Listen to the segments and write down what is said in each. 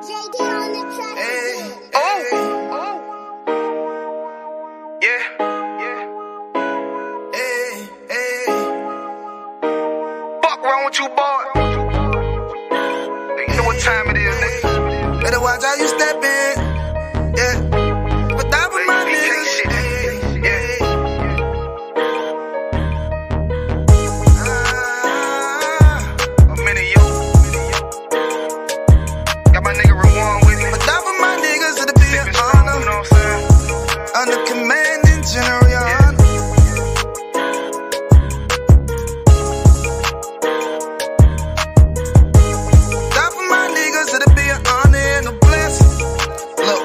Fuck wrong with you, boy? You know what time it is, nigga. Better watch how you step in. Yeah. But that was my niggas. I'm in it, yo. Got my nigga Rewan with me. But that was my niggas, it'll be an honor. You know what I'm saying? Under commanding General, your honor. That for my niggas, it'll be an honor and a blessing. Look,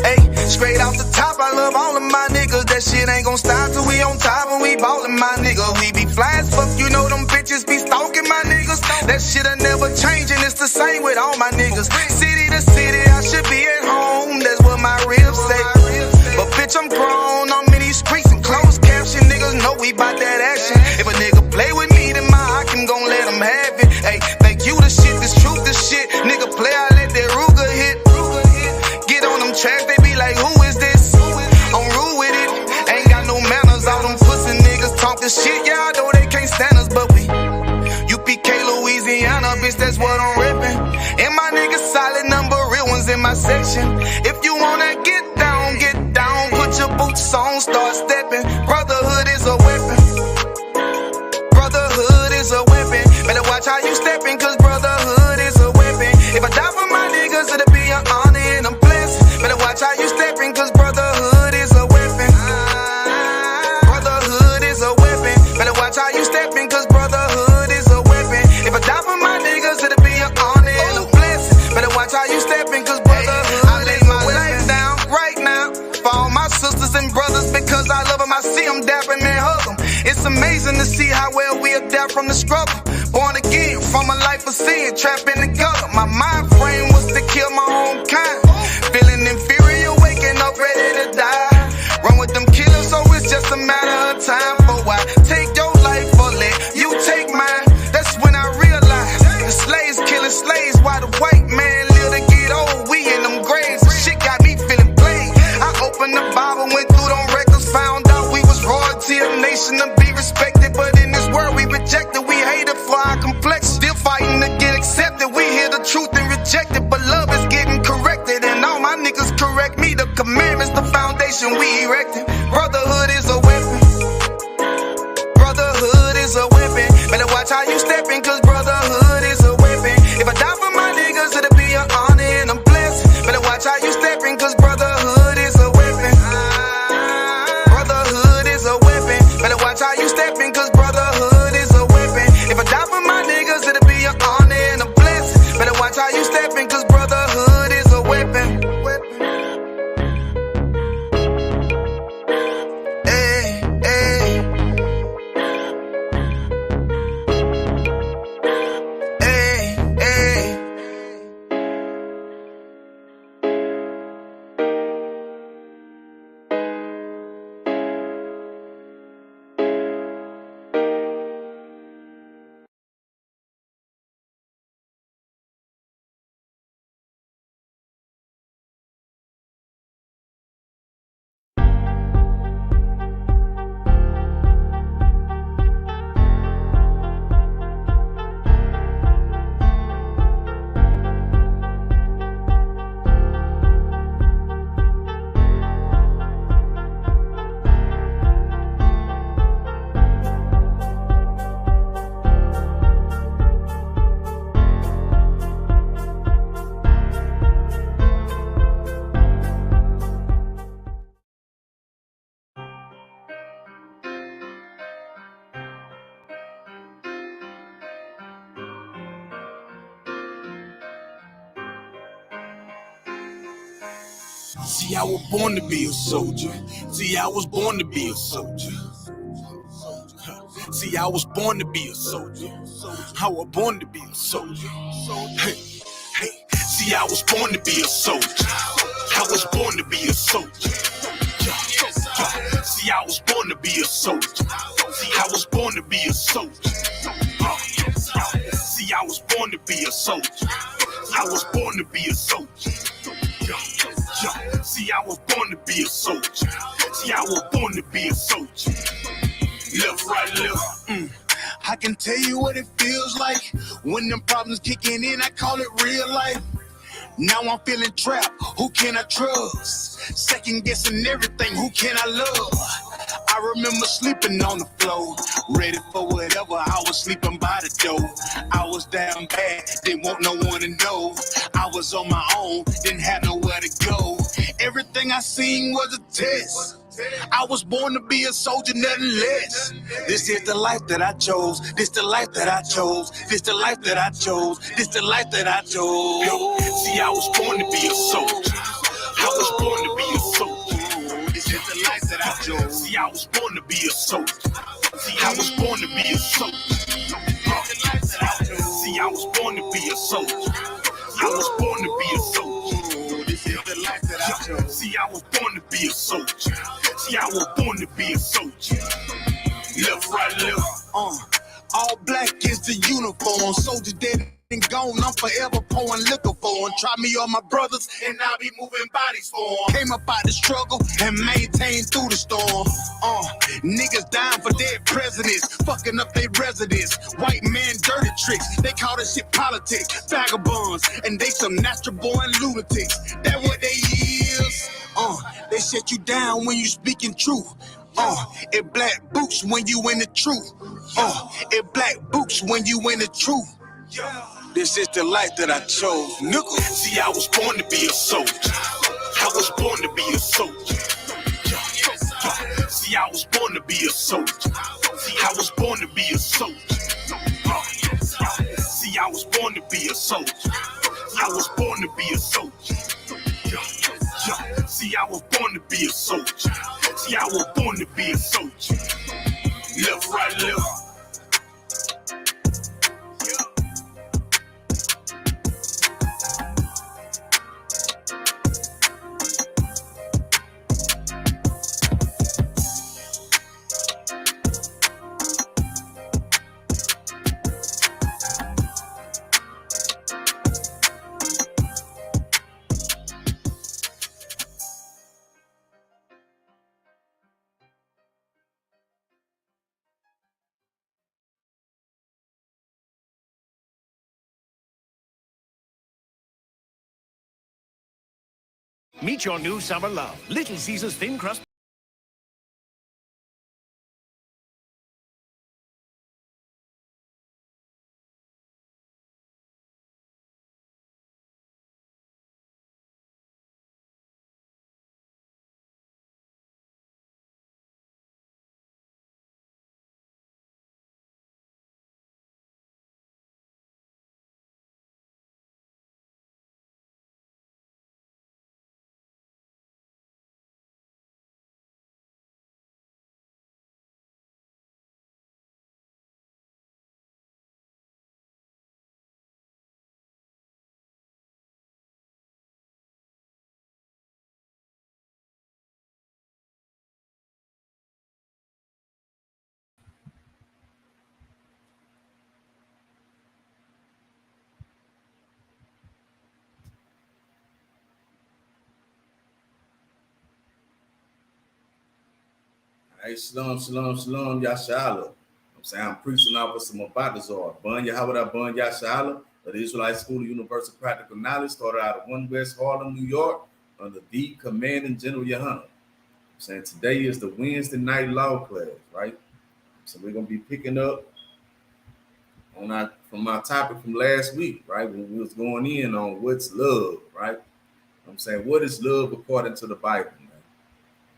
hey, straight off the top, I love all of my niggas. That shit ain't gon' stop till we on top and we ballin', my nigga. We be fly as fuck, you know them bitches be stalking my niggas. That shit'll never change and it's the same with all my niggas. City to city, I should be at home. That's what my ribs say. But bitch, I'm grown, I'm in these streets and closed caption. Niggas know we bout that action. If a nigga play with me, then my hock, I'm gon' let him have it. Hey, think you the shit, this truth, this shit. Nigga play, I let that Ruger hit. Get on them tracks, they be like, who is this? I'm rude with it, ain't got no manners. All them pussy niggas talkin' shit, yeah, I know they can't stand us, but we UPK, Louisiana, bitch, that's what I'm reppin'. And my niggas solid, number real ones in my section. If you wanna get down, put your boots on, start steppin'. Brotherhood is a weapon. Brotherhood is a weapon. Better watch how you steppin', cause brotherhood is a weapon. If I die for my niggas, it'll be an honor and a blessing. Better watch how you steppin', cause brotherhood is a weapon. Brotherhood is a weapon. Better watch how you steppin', cause brotherhood is a weapon. If I die for my niggas, it'll be an honor and a blessing. Better watch how you steppin', cause brotherhood I lay my life down right now for all my sisters and brothers, because I love them, I see them dapping and hug them. It's amazing to see how well we adapt from the struggle. Born again from a life of sin, trapped in the gutter. My mind frame was to kill my own kind. Feeling inferior, waking up ready to die. Run with them killers, so it's just a matter of time. For why take your life or let you take mine? That's when I realized the slaves killing slaves while the white man live to get old. We in them graves, shit got me feeling played. I opened the Bible, went through them records, found out we was royalty, a nation to be respected. But in this world we rejected, we hated for our complex. Still fighting to get accepted, we hear the truth and reject it. But love is getting corrected, and all my niggas correct me. The commandments, the foundation we erected. Brotherhood is a weapon. Brotherhood is a weapon. Better watch how you steppin', cause brotherhood is a weapon. If I die for my niggas, it'll be an honor and a blessing. Better watch how you steppin', cause brotherhood is a weapon. Brotherhood is a weapon. Better watch how you steppin', cause brotherhood is a weapon. If I die for my niggas, it'll be an honor and a blessing. Better watch how you steppin', cause brotherhood is a weapon. Hey, hey. Hey, hey. See, I was born to be a soldier. See, I was born to be a soldier. See, I was born to be a soldier. I was born to be a soldier. Hey, hey. See, I was born to be a soldier. I was born to be a soldier. See, I was born to be a soldier. See, I was born to be a soldier. See, I was born to be a soldier. I was born to be a soldier. See, I was born to be a soldier. See, I was born to be a soldier. Left, right, left. I can tell you what it feels like when them problems kicking in. I call it real life. Now I'm feeling trapped. Who can I trust? Second guessing everything. Who can I love? I remember sleeping on the floor, ready for whatever. I was sleeping by the door. I was down bad, didn't want no one to know. I was on my own, didn't have nowhere to go. Everything I seen was a test. I was born to be a soldier, nothing less. This is the life that I chose. This the life that I chose. This the life that I chose. This the life that I chose. Yo, see, I was born to be a soldier. I was born to be a soldier. This is the life that I chose. See, I was born to be a soldier. See, I was born to be a soldier. See, I was born to be a soldier. I was born to be a soldier. This is the life that I chose. See, I was born to be a soldier. See, I was born to be a soldier. Left, right, left. All black is the uniform. Soldier dead and gone. I'm forever pouring liquor for 'em. Try me on my brothers, and I'll be moving bodies for 'em. Came up out the struggle and maintained through the storm. Niggas dying for dead presidents, fucking up their residence. White man dirty tricks, they call this shit politics. Vagabonds, and they some natural born lunatics. That what they is. They shut you down when you speaking truth. It black boots when you in the truth. It black boots when you in the truth. This is the life that I chose, nigga. See, I was born to be a soldier. I was born to be a soldier. See, I was born to be a soldier. See, I was born to be a soldier. See, I was born to be a soldier. I was born to be a soldier. See, I was born to be a soldier. See, I was born to be a soldier. Left, right, left. Meet your new summer love, Little Caesar's thin crust. Hey, shalom, shalom, shalom, Yashala. I'm saying I'm preaching off of some Abatazar. Bun Yahweh, Bun Yashala, of the Israelite School of Universal Practical Knowledge, started out of 1 West Harlem, New York, under the Commanding General Yohana. I'm saying today is the Wednesday night law class, right? So we're gonna be picking up on from our topic from last week, right? When we was going in on what's love, right? I'm saying, what is love according to the Bible, man?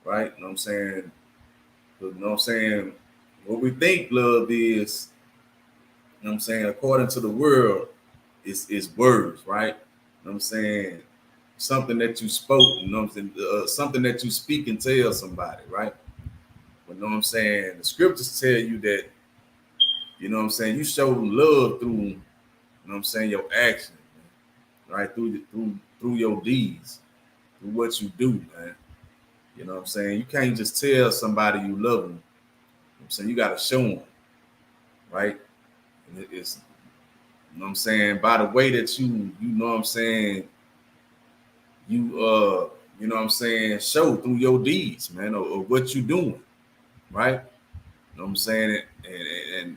Right? You know what I'm saying? You know what I'm saying? What we think love is, you know what I'm saying, according to the world, is words, right? You know what I'm saying? Something that you spoke, you know what I'm saying? Something that you speak and tell somebody, right? But you know what I'm saying? The scriptures tell you that, you know what I'm saying, you show love through, you know what I'm saying, your actions, right? Through your deeds, through what you do, man. You know what I'm saying? You can't just tell somebody you love them. You know what I'm saying? You got to show them, right? And it's, you know what I'm saying, by the way that you know what I'm saying, you you know what I'm saying, show through your deeds, man, or what you doing, right? You know what I'm saying? And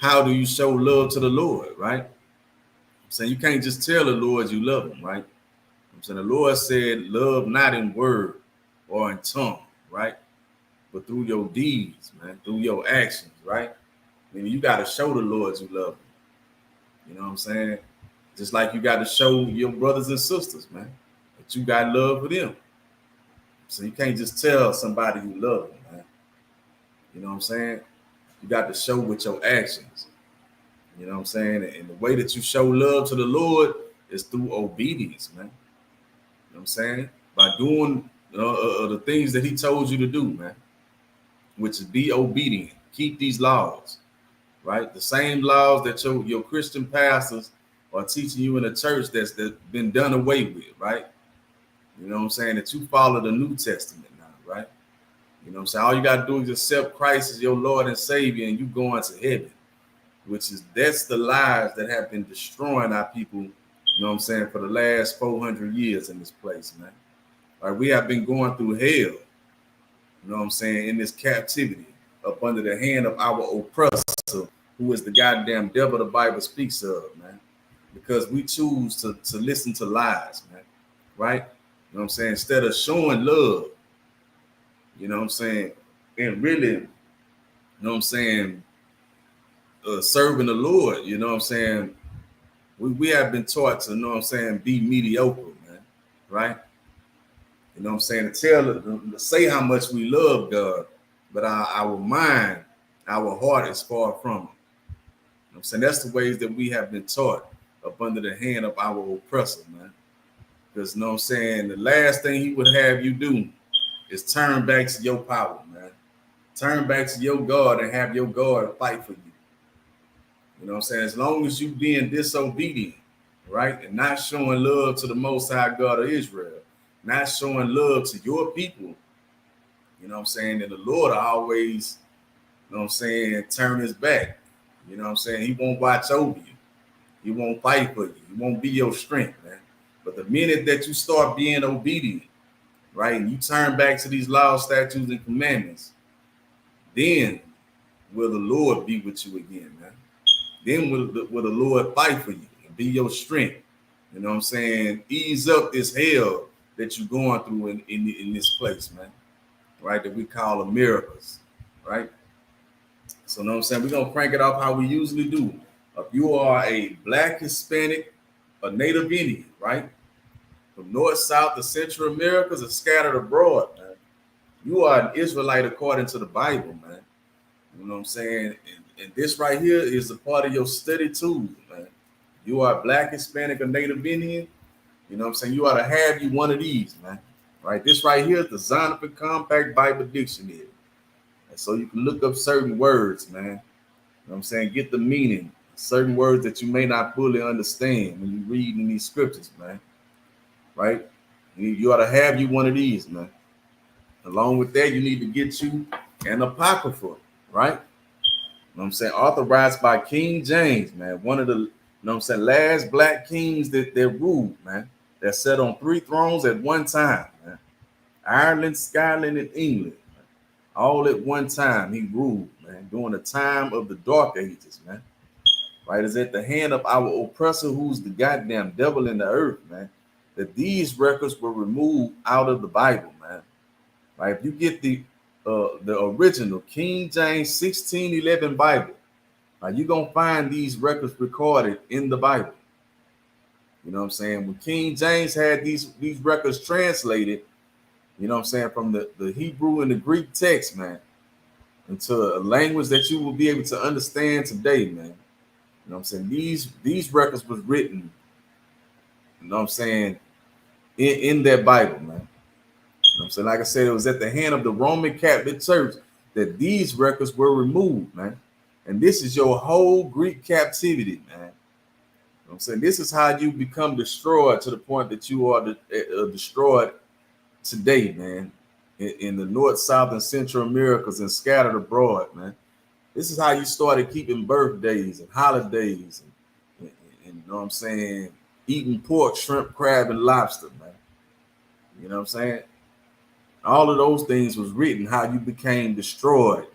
how do you show love to the Lord, right? I'm saying you can't just tell the Lord you love him, right? I'm saying the Lord said, love not in word or in tongue, right? But through your deeds, man, through your actions, right? I mean, you got to show the Lord you love him. You know what I'm saying? Just like you got to show your brothers and sisters, man, that you got love for them. So you can't just tell somebody you love them, man. You know what I'm saying? You got to show with your actions. You know what I'm saying? And the way that you show love to the Lord is through obedience, man. You know what I'm saying? By doing the things that he told you to do, man, which is be obedient. Keep these laws, right? The same laws that your Christian pastors are teaching you in the church that's been done away with, right? You know what I'm saying? That you follow the New Testament now, right? You know what I'm saying? All you got to do is accept Christ as your Lord and Savior, and you going to heaven, that's the lies that have been destroying our people, you know what I'm saying, for the last 400 years in this place, man. All right, we have been going through hell, you know what I'm saying, in this captivity up under the hand of our oppressor, who is the goddamn devil the Bible speaks of, man, because we choose to listen to lies, man, right? You know what I'm saying? Instead of showing love, you know what I'm saying, and really, you know what I'm saying, serving the Lord, you know what I'm saying, we have been taught to, you know what I'm saying, be mediocre, man, right? You know what I'm saying, to say how much we love God, but our mind, our heart is far from him. You know what I'm saying? That's the ways that we have been taught up under the hand of our oppressor, man. Because, you know what I'm saying, the last thing he would have you do is turn back to your power, man. Turn back to your God and have your God fight for you. You know what I'm saying? As long as you being disobedient, right, and not showing love to the Most High God of Israel, not showing love to your people, you know what I'm saying, and the Lord always, you know what I'm saying, turn his back. You know what I'm saying? He won't watch over you. He won't fight for you. He won't be your strength, man. But the minute that you start being obedient, right, and you turn back to these laws, statutes, and commandments, then will the Lord be with you again, man. Then will the Lord fight for you and be your strength. You know what I'm saying? Ease up this hell that you're going through in this place, man. Right? That we call Americas, right? So, you know what I'm saying? We're going to crank it off how we usually do. If you are a Black, Hispanic, or Native Indian, right? From North, South, to Central Americas, or scattered abroad, man. You are an Israelite according to the Bible, man. You know what I'm saying? And this right here is a part of your study too, man. You are Black, Hispanic, or Native Indian. You know what I'm saying? You ought to have you one of these, man. Right? This right here is the Zondervan Compact Bible Dictionary. And so you can look up certain words, man. You know what I'm saying? Get the meaning. Certain words that you may not fully understand when you read in these scriptures, man. Right? You ought to have you one of these, man. Along with that, you need to get you an Apocrypha, right? You know what I'm saying? Authorized by King James, man. One of the, you know what I'm saying, last Black kings that ruled, man. That sat on 3 thrones at one time, man. Ireland, Scotland, and England. Man. All at one time he ruled, man. During the time of the Dark Ages, man. Right? It's at the hand of our oppressor, who's the goddamn devil in the earth, man. That these records were removed out of the Bible, man. Right? If you get the original King James 1611 Bible, you're going to find these records recorded in the Bible. You know what I'm saying? When King James had these records translated, you know what I'm saying, from the Hebrew and the Greek text, man, into a language that you will be able to understand today, man. You know what I'm saying? These records was written, you know what I'm saying, in that Bible, man. You know what I'm saying? Like I said, it was at the hand of the Roman Catholic Church that these records were removed, man. And this is your whole Greek captivity, man. You know what I'm saying? This is how you become destroyed to the point that you are destroyed today, man. In the North, South, and Central Americas and scattered abroad, man. This is how you started keeping birthdays and holidays you know what I'm saying, eating pork, shrimp, crab, and lobster, man. You know what I'm saying? All of those things was written how you became destroyed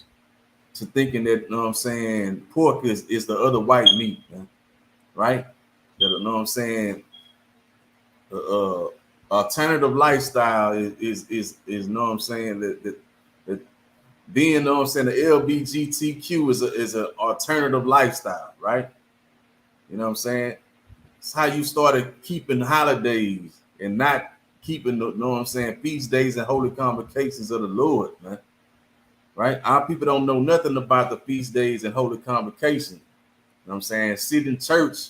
to thinking that, you know what I'm saying, pork is the other white meat, man. Right? That, you know what I'm saying, alternative lifestyle is you know what I'm saying, that being, you know what I'm saying, the LBGTQ is an alternative lifestyle, right? You know what I'm saying? It's how you started keeping holidays and not keeping the, you know what I'm saying, feast days and holy convocations of the Lord, man. Right? Our people don't know nothing about the feast days and holy convocations. You know what I'm saying? Sit in church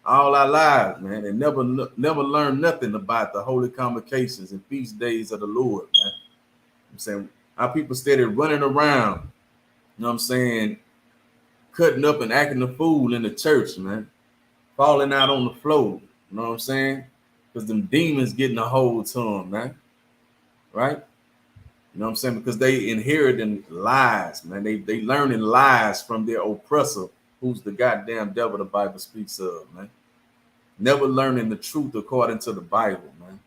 all our lives, man, and never learn nothing about the holy convocations and feast days of the Lord, man. I'm saying our people started running around, you know what I'm saying, cutting up and acting a fool in the church, man, falling out on the floor, you know what I'm saying? Because them demons getting a hold to them, man. Right? You know what I'm saying? Because they inheriting lies, man. They learning lies from their oppressor, who's the goddamn devil the Bible speaks of, man. Never learning the truth according to the Bible, man.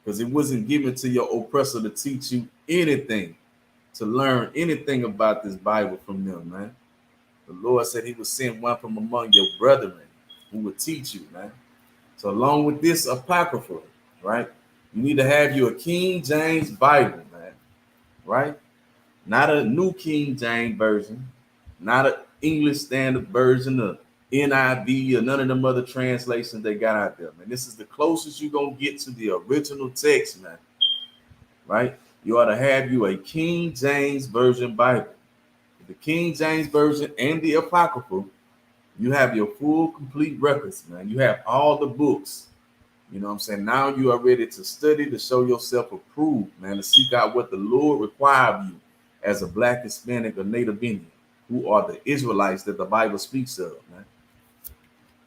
Because it wasn't given to your oppressor to teach you anything, to learn anything about this Bible from them, man. The Lord said he would send one from among your brethren who would teach you, man. So along with this apocrypha, right, you need to have you a King James Bible, man, right? Not a New King James version, not an English Standard Version, or NIV, or none of them other translations they got out there, man. This is the closest you're going to get to the original text, man, right? You ought to have you a King James Version Bible. The King James Version and the Apocrypha, you have your full, complete records, man. You have all the books. You know what I'm saying? Now you are ready to study, to show yourself approved, man, to seek out what the Lord requires of you as a Black, Hispanic, or Native Indian, who are the Israelites that the Bible speaks of, man.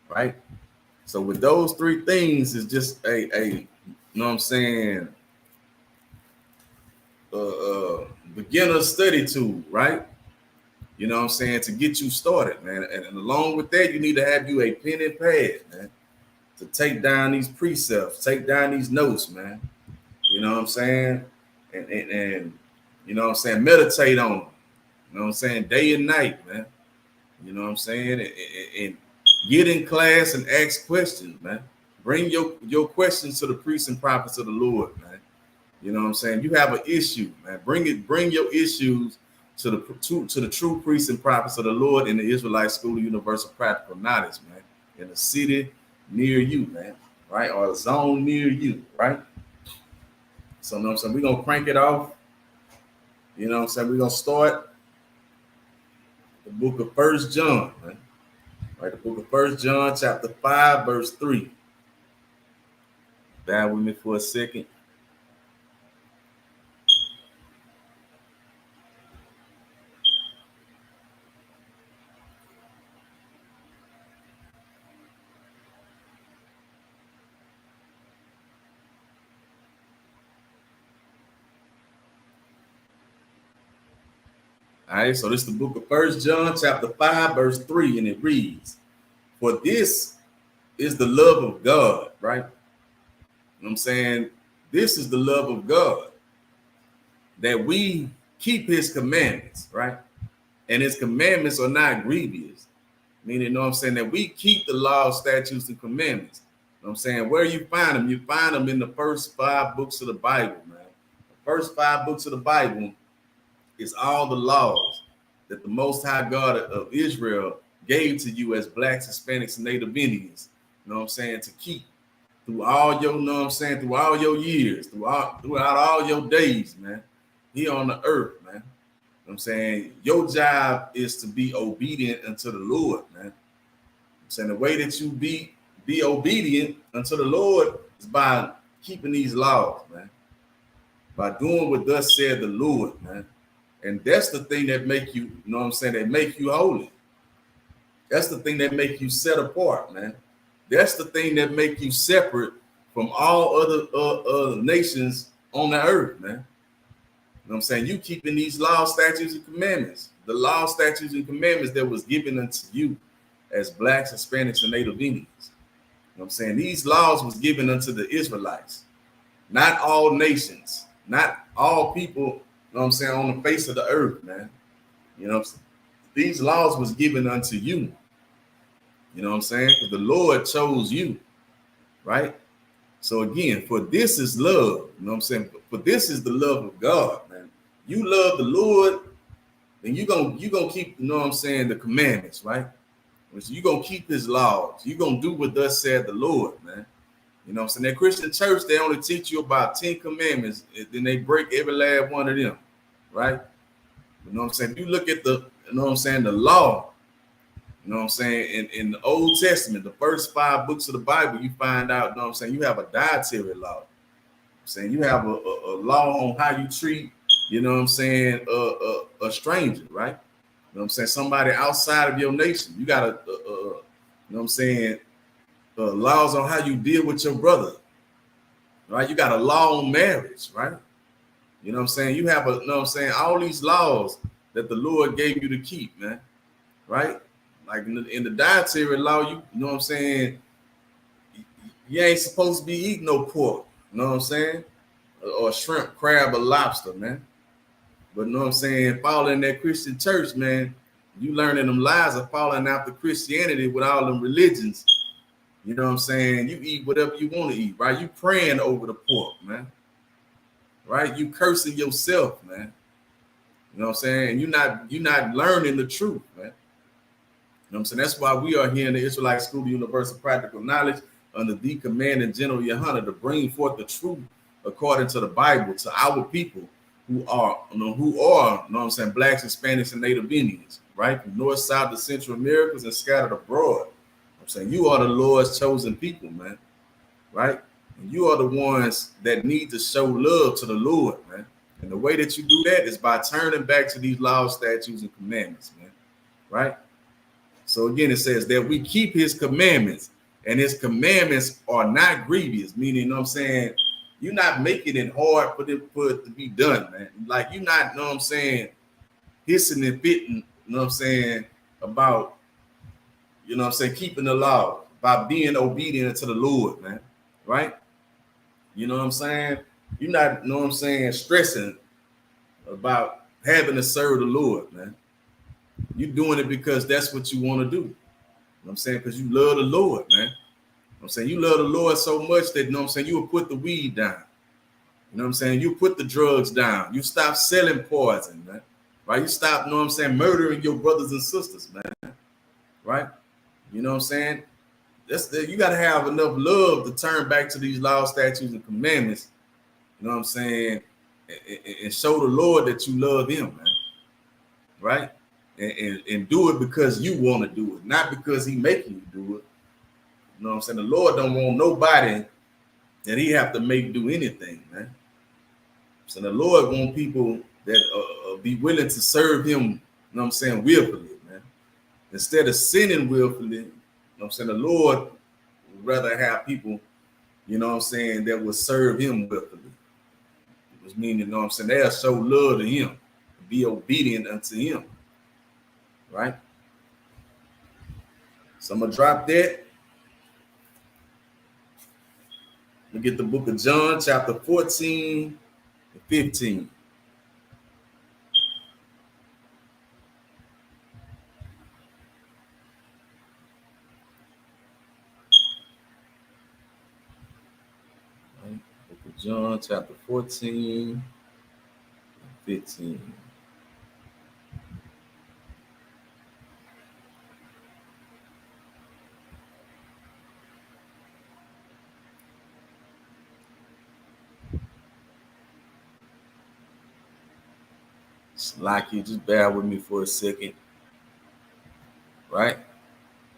Right? So with those three things is just a you know what I'm saying, beginner study tool, right? You know what I'm saying, to get you started, man. And along with that, you need to have you a pen and pad, man, to take down these precepts, take down these notes, man. You know what I'm saying? And you know what I'm saying, meditate on them. You know what I'm saying? Day and night, man. You know what I'm saying? And get in class and ask questions, man. Bring your questions to the priests and prophets of the Lord, man. You know what I'm saying? You have an issue, man. Bring your issues to the true priests and prophets of the Lord in the Israelite School of Universal Practical Knowledge, man. In a city near you, man, right? Or a zone near you, right? So, you know what I'm saying? We're gonna crank it off. You know what I'm saying? We're gonna start the book of 1 John, man. Right, the book of 1 John, chapter 5, verse 3. Bear with me for a second. All right, so this is the book of 1 John, chapter 5, verse 3, and it reads, "For this is the love of God," right? You know what I'm saying? This is the love of God, that we keep his commandments, right? And his commandments are not grievous. Meaning, you know what I'm saying, that we keep the law, statutes, and commandments. You know what I'm saying? Where you find them? You find them in the first 5 books of the Bible, man. The first 5 books of the Bible is all the laws that the Most High God of Israel gave to you as Blacks, Hispanics, and Native Indians, you know what I'm saying, to keep through all your, you know what I'm saying, through all your years, throughout all your days, man, here on the earth, man. You know what I'm saying? Your job is to be obedient unto the Lord, man. You know I'm saying the way that you be obedient unto the Lord is by keeping these laws, man. By doing what thus said the Lord, man. And that's the thing that make you, you know what I'm saying, that make you holy. That's the thing that make you set apart, man. That's the thing that make you separate from all other nations on the earth, man. You know what I'm saying? You keeping these laws, statutes, and commandments. The law, statutes, and commandments that was given unto you as blacks, Hispanics, and Native Indians. You know what I'm saying? These laws was given unto the Israelites, not all nations, not all people, you know what I'm saying, on the face of the earth, man. You know what I'm saying? These laws was given unto you. You know what I'm saying? Because the Lord chose you, right? So again, for this is love. You know what I'm saying? For this is the love of God, man. You love the Lord, then you gonna keep, you know what I'm saying, the commandments, right? So you gonna keep his laws. You gonna do what thus said the Lord, man. You know what I'm saying? That Christian church, they only teach you about 10 commandments, and then they break every last one of them, right? You know what I'm saying? If you look at the, you know what I'm saying, the law, you know what I'm saying, in the Old Testament, the first 5 books of the Bible, you find out, you know what I'm saying, you have a dietary law. I'm saying you have a law on how you treat, you know what I'm saying, a stranger, right? You know what I'm saying? Somebody outside of your nation. You got you know what I'm saying, laws on how you deal with your brother, right? You got a law on marriage, right? You know what I'm saying? You have you know what I'm saying, all these laws that the Lord gave you to keep, man, right? Like in the dietary law, you know what I'm saying, you ain't supposed to be eating no pork, you know what I'm saying? Or shrimp, crab, or lobster, man. But you know what I'm saying, following that Christian church, man, you learning them lies of following after Christianity with all them religions. You know what I'm saying? You eat whatever you want to eat, right? You praying over the pork, man. Right? You cursing yourself, man. You know what I'm saying? You're not learning the truth, man. You know what I'm saying? That's why we are here in the Israelite School of Universal Practical Knowledge under the command and General Yohana to bring forth the truth according to the Bible to our people who are, you know what I'm saying, blacks, Hispanics, and Native Indians, right? From north, south to Central Americas and scattered abroad. I'm saying you are the Lord's chosen people, man, right? And you are the ones that need to show love to the Lord, man. And the way that you do that is by turning back to these laws, statutes, and commandments, man, right? So again, it says that we keep his commandments, and his commandments are not grievous, meaning, you know what I'm saying, you're not making it hard for it to be done, man. Like you're not, you know what I'm saying, hissing and fitting, you know what I'm saying, about, you know what I'm saying, keeping the law, by being obedient to the Lord, man, right? You know what I'm saying? You're not, you know what I'm saying, stressing about having to serve the Lord, man. You're doing it because that's what you want to do. You know what I'm saying? Because you love the Lord, man. You know what I'm saying? You love the Lord so much that, you know what I'm saying, you will put the weed down. You know what I'm saying? You put the drugs down. You stop selling poison, man. Right? You stop, you know what I'm saying, murdering your brothers and sisters, man. Right? You know what I'm saying? You got to have enough love to turn back to these laws, statutes, and commandments. You know what I'm saying? And show the Lord that you love him, man. Right? And do it because you want to do it, not because he making you do it. You know what I'm saying? The Lord don't want nobody that he have to make do anything, man. So the Lord want people that be willing to serve him, you know what I'm saying, willfully, man. Instead of sinning willfully, you know what I'm saying, the Lord would rather have people, you know what I'm saying, that would serve him willfully. Which means, you know what I'm saying, they'll show love to him, be obedient unto him. Right? So I'm gonna drop that. We get the book of John, chapter 14 and 15. Right. Book of John, chapter 14 and 15. Slacky, just bear with me for a second. Right?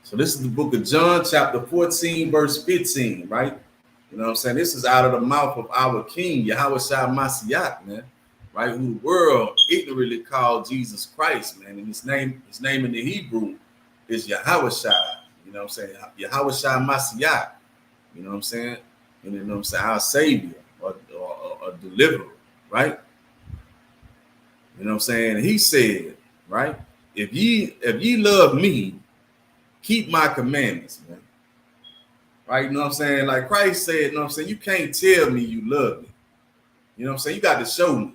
So this is the book of John, chapter 14, verse 15, right? You know what I'm saying? This is out of the mouth of our King, Yahweh Shai Mashiach, man, right? Who the world ignorantly called Jesus Christ, man. And his name in the Hebrew is Yahweh Shai, you know what I'm saying? Yahweh Shai Mashiach, you know what I'm saying? And you know what I'm saying? Our Savior or deliverer, right? You know what I'm saying? He said, right? If ye love me, keep my commandments, man. Right? You know what I'm saying? Like Christ said, you know what I'm saying? You can't tell me you love me. You know what I'm saying? You got to show me.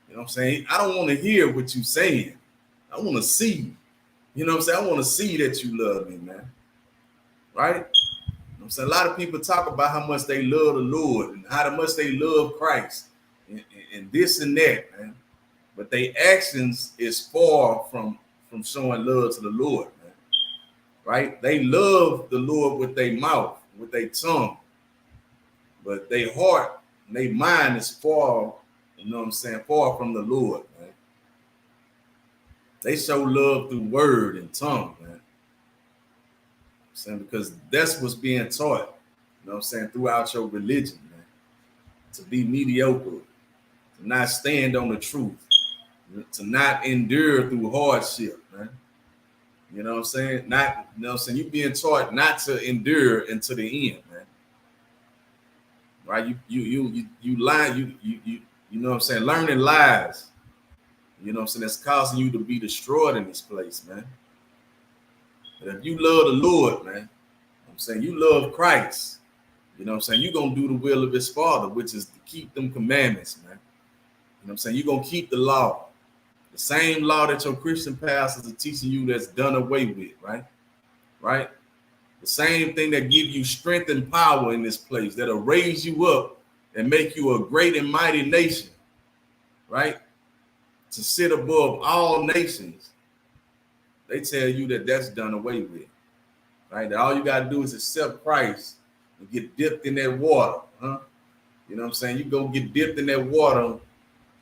You know what I'm saying? I don't want to hear what you're saying. I want to see. You know what I'm saying? I want to see that you love me, man. Right? You know what I'm saying? A lot of people talk about how much they love the Lord and how much they love Christ and this and that, man. But their actions is far from showing love to the Lord, man. Right? They love the Lord with their mouth, with their tongue, but their heart and their mind is far, you know what I'm saying, far from the Lord, man. They show love through word and tongue, man. I'm saying, because that's what's being taught, you know what I'm saying, throughout your religion, man. To be mediocre, to not stand on the truth, to not endure through hardship, man. You know what I'm saying? Not, you know what I'm saying? You're being taught not to endure until the end, man. Right? You lie, you know what I'm saying? Learning lies. You know what I'm saying? That's causing you to be destroyed in this place, man. But if you love the Lord, man, I'm saying you love Christ. You know what I'm saying? You're gonna do the will of his Father, which is to keep them commandments, man. You know what I'm saying? You're gonna keep the law. The same law that your Christian pastors are teaching you that's done away with, right? Right? The same thing that give you strength and power in this place, that'll raise you up and make you a great and mighty nation, right? To sit above all nations. They tell you that that's done away with, right? That all you got to do is accept Christ and get dipped in that water, huh? You know what I'm saying? You go get dipped in that water.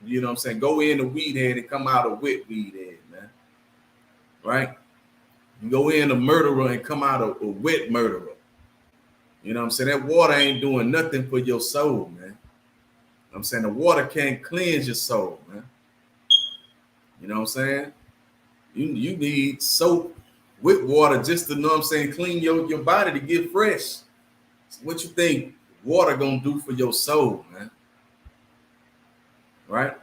You know what I'm saying? Go in a weed head and come out a wet weed head, man. Right? You go in a murderer and come out a wet murderer. You know what I'm saying? That water ain't doing nothing for your soul, man. You know what I'm saying? The water can't cleanse your soul, man. You know what I'm saying? You need soap with water just to, know what I'm saying, clean your body to get fresh. What you think water gonna do for your soul, man? Right?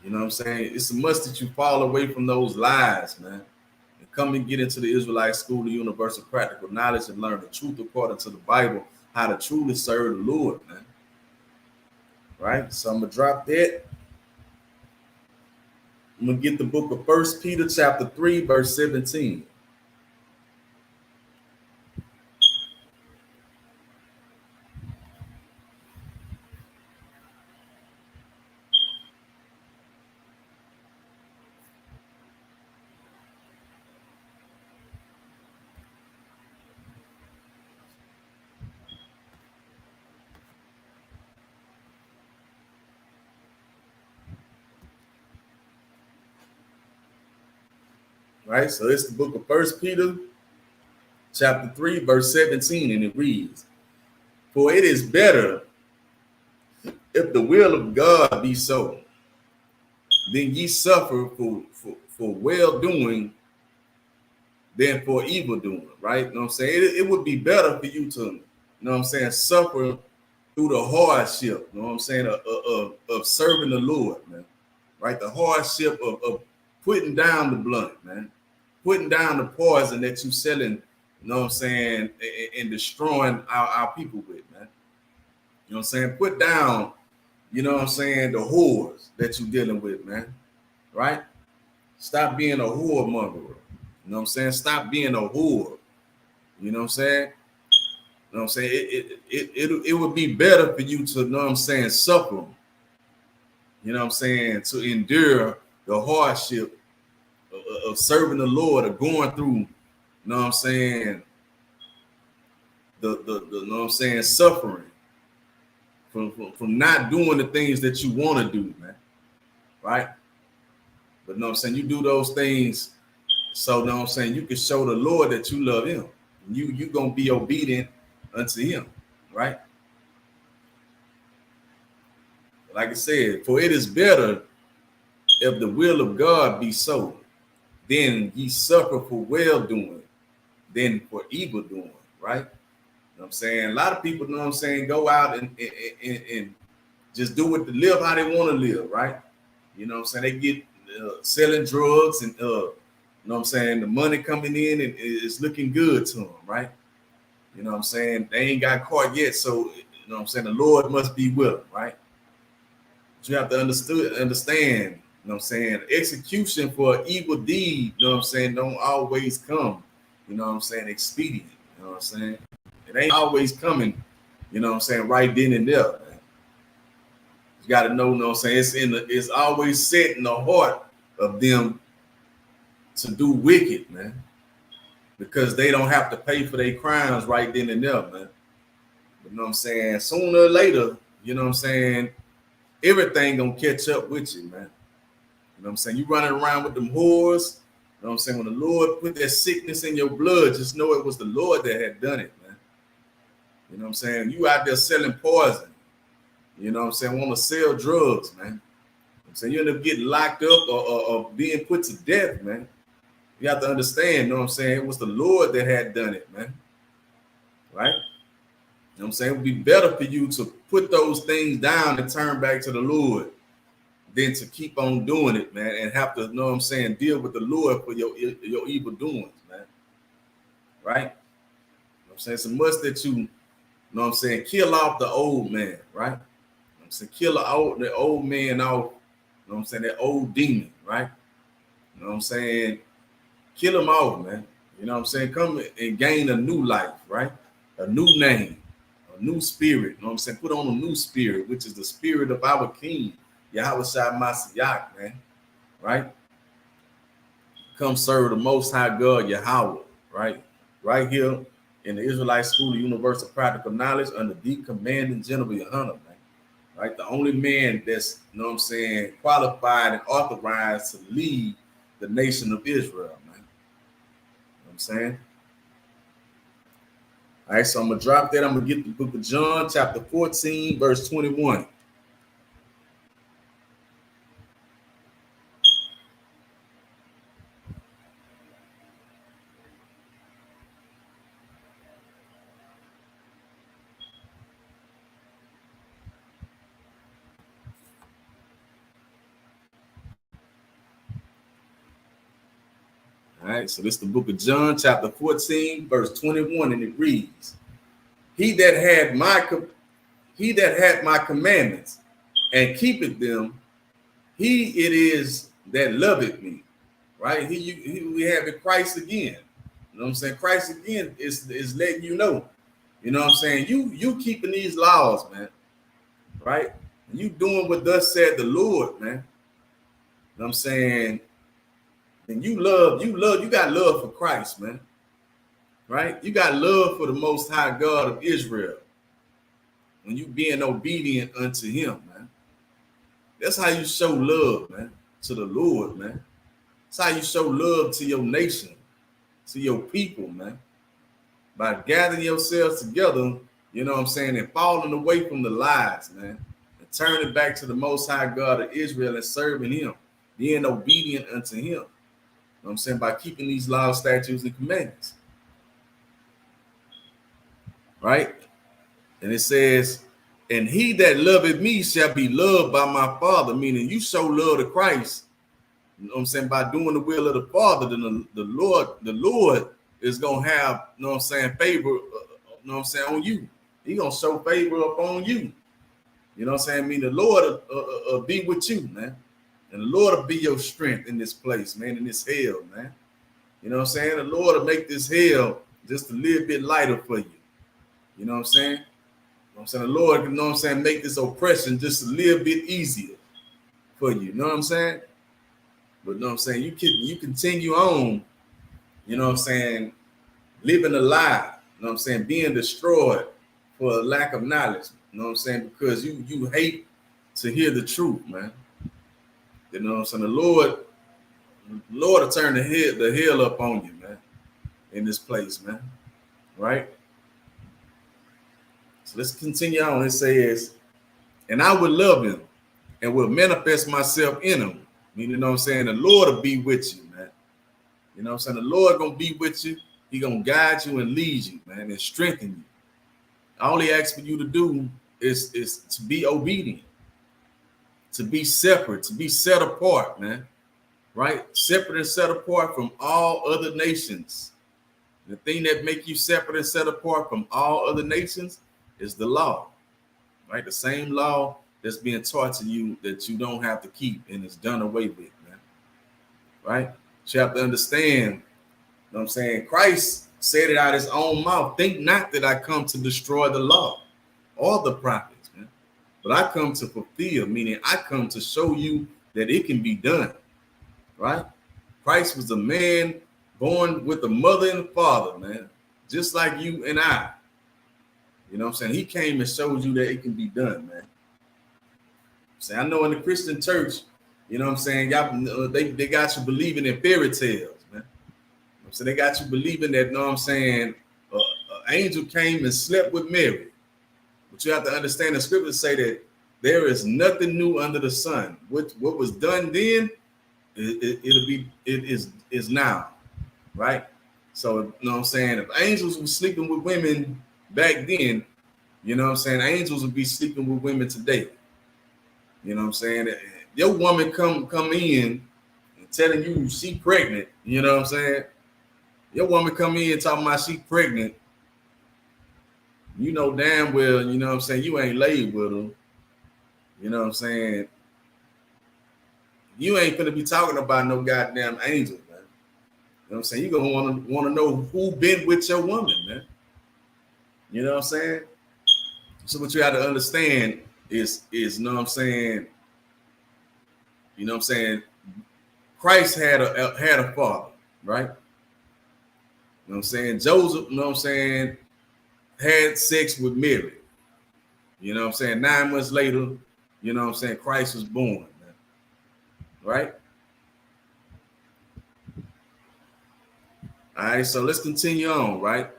You know what I'm saying? It's a must that you fall away from those lies, man. And come and get into the Israelite School of Universal Practical Knowledge and learn the truth according to the Bible, how to truly serve the Lord, man. Right? So I'm gonna drop that. I'm gonna get the book of 1 Peter chapter 3, verse 17. Right? So it's the book of 1 Peter chapter 3, verse 17, and it reads, "For it is better if the will of God be so, then ye suffer for well-doing than for evil doing," right? You know what I'm saying? It would be better for you to, you know what I'm saying, suffer through the hardship, you know what I'm saying, of serving the Lord, man. Right? The hardship of putting down the blunt, man. Putting down the poison that you selling, you know what I'm saying, and destroying our people with, man. You know what I'm saying? Put down, you know what I'm saying, the whores that you're dealing with, man. Right? Stop being a whoremonger. You know what I'm saying? Stop being a whore. You know what I'm saying? You know what I'm saying? It would be better for you to, you know what I'm saying, suffer. You know what I'm saying? To endure the hardship of serving the Lord, or going through, you know what I'm saying, the you know what I'm saying, suffering from not doing the things that you want to do, man. Right? But you know what I'm saying, you do those things so, you know what I'm saying, you can show the Lord that you love him. You gonna be obedient unto him, right? Like I said, for it is better if the will of God be so, then ye suffer for well doing than for evil doing, right? You know what I'm saying? A lot of people, you know what I'm saying, go out and just do it to live how they want to live, right? You know what I'm saying? They get selling drugs and you You know what I'm saying? The money coming in and it's looking good to them, right? You know what I'm saying? They ain't got caught yet, so you know what I'm saying? The Lord must be with them, right? But you have to understand, you know what I'm saying? Execution for an evil deed, you know what I'm saying, don't always come, you know what I'm saying, expedient, you know what I'm saying? It ain't always coming, you know what I'm saying, right then and there, man. You got to know, you know what I'm saying, it's always set in the heart of them to do wicked, man, because they don't have to pay for their crimes right then and there, man. You know what I'm saying? Sooner or later, you know what I'm saying, everything gonna catch up with you, man. You know what I'm saying? You running around with them whores, you know what I'm saying? When the Lord put that sickness in your blood, just know it was the Lord that had done it, man. You know what I'm saying? You out there selling poison, you know what I'm saying? Want to sell drugs, man. So you end up getting locked up or being put to death, man. You have to understand, you know what I'm saying? It was the Lord that had done it, man. Right? You know what I'm saying? It would be better for you to put those things down and turn back to the Lord than to keep on doing it, man, and have to, you know what I'm saying, deal with the Lord for your evil doings, man. Right? You know what I'm saying? It's a must that you know what I'm saying, kill off the old man, right? You know what I'm saying? Kill the old man off, you know what I'm saying, that old demon, right? You know what I'm saying? Kill him off, man. You know what I'm saying? Come and gain a new life, right? A new name, a new spirit. You know what I'm saying? Put on a new spirit, which is the spirit of our King, Yahweh Shai Mashiach, man. Right? Come serve the Most High God, Yahweh, right? Right here in the Israelite School of Universal Practical Knowledge under the commanding General Yohanan, man. Right? The only man that's, you know what I'm saying, qualified and authorized to lead the nation of Israel, man. I'm saying. All right, so I'm gonna drop that. I'm gonna get the book of John, chapter 14, verse 21. All right, so this is the book of John, chapter 14, verse 21, and it reads: He that had my commandments and keepeth them, he it is that loveth me. Right? We have it Christ again. You know what I'm saying? Christ again is letting you know. You know what I'm saying? You keeping these laws, man. Right? You doing what thus said the Lord, man. You know what I'm saying? And you got love for Christ, man. Right? You got love for the Most High God of Israel. When you being obedient unto him, man. That's how you show love, man, to the Lord, man. That's how you show love to your nation, to your people, man. By gathering yourselves together, you know what I'm saying, and falling away from the lies, man. And turning back to the Most High God of Israel and serving him, being obedient unto him. You know what I'm saying? By keeping these laws, statutes, and commandments. Right? And it says, and he that loveth me shall be loved by my Father, meaning you show love to Christ, you know what I'm saying, by doing the will of the Father, then the Lord is going to have, you know what I'm saying, favor, you know what I'm saying, on you. He going to show favor upon you. You know what I'm saying? I mean, the Lord will be with you, man. And the Lord will be your strength in this place, man, in this hell, man. You know what I'm saying? The Lord will make this hell just a little bit lighter for you. You know what I'm saying? You know what I'm saying? The Lord, you know what I'm saying, make this oppression just a little bit easier for you. You know what I'm saying? But you know what I'm saying? You continue on, you know what I'm saying, living a lie, you know what I'm saying, being destroyed for a lack of knowledge, you know what I'm saying, because you hate to hear the truth, man. You know what I'm saying? The Lord will turn the hell up on you, man, in this place, man. Right? So let's continue on. It says, and I will love him and will manifest myself in him. Meaning, you know what I'm saying? The Lord will be with you, man. You know what I'm saying? The Lord gonna be with you. He gonna guide you and lead you, man, and strengthen you. All he asks for you to do is to be obedient, to be separate, to be set apart, man. right? Separate and set apart from all other nations. The thing that make you separate and set apart from all other nations is the law, right? The same law that's being taught to you that you don't have to keep and it's done away with, man, right? You have to understand, you know what I'm saying? Christ said it out of his own mouth. Think not that I come to destroy the law or the prophets, man, but I come to fulfill, meaning I come to show you that it can be done, right? Christ was a man born with a mother and a father, man, just like you and I. You know what I'm saying? He came and showed you that it can be done, man. See, I know in the Christian church, you know what I'm saying, y'all, they got you believing in fairy tales, man. So they got you believing that, you know what I'm saying, an angel came and slept with Mary. But you have to understand the scriptures say that there is nothing new under the sun. What was done then, it is now, right? So, you know what I'm saying, if angels were sleeping with women back then, you know what I'm saying, angels would be sleeping with women today. You know what I'm saying? Your woman come in and telling you she pregnant, you know what I'm saying? Your woman come in talking about she pregnant. You know damn well, you know what I'm saying, you ain't laid with her. You know what I'm saying? You ain't gonna be talking about no goddamn angel, man. You know what I'm saying? You're gonna wanna know who been with your woman, man. You know what I'm saying? So what you have to understand is you know what I'm saying? You know what I'm saying? Christ had a father, right? You know what I'm saying? Joseph, you know what I'm saying, had sex with Mary. You know what I'm saying? 9 months later, you know what I'm saying, Christ was born, man. Right? All right, so let's continue on, right?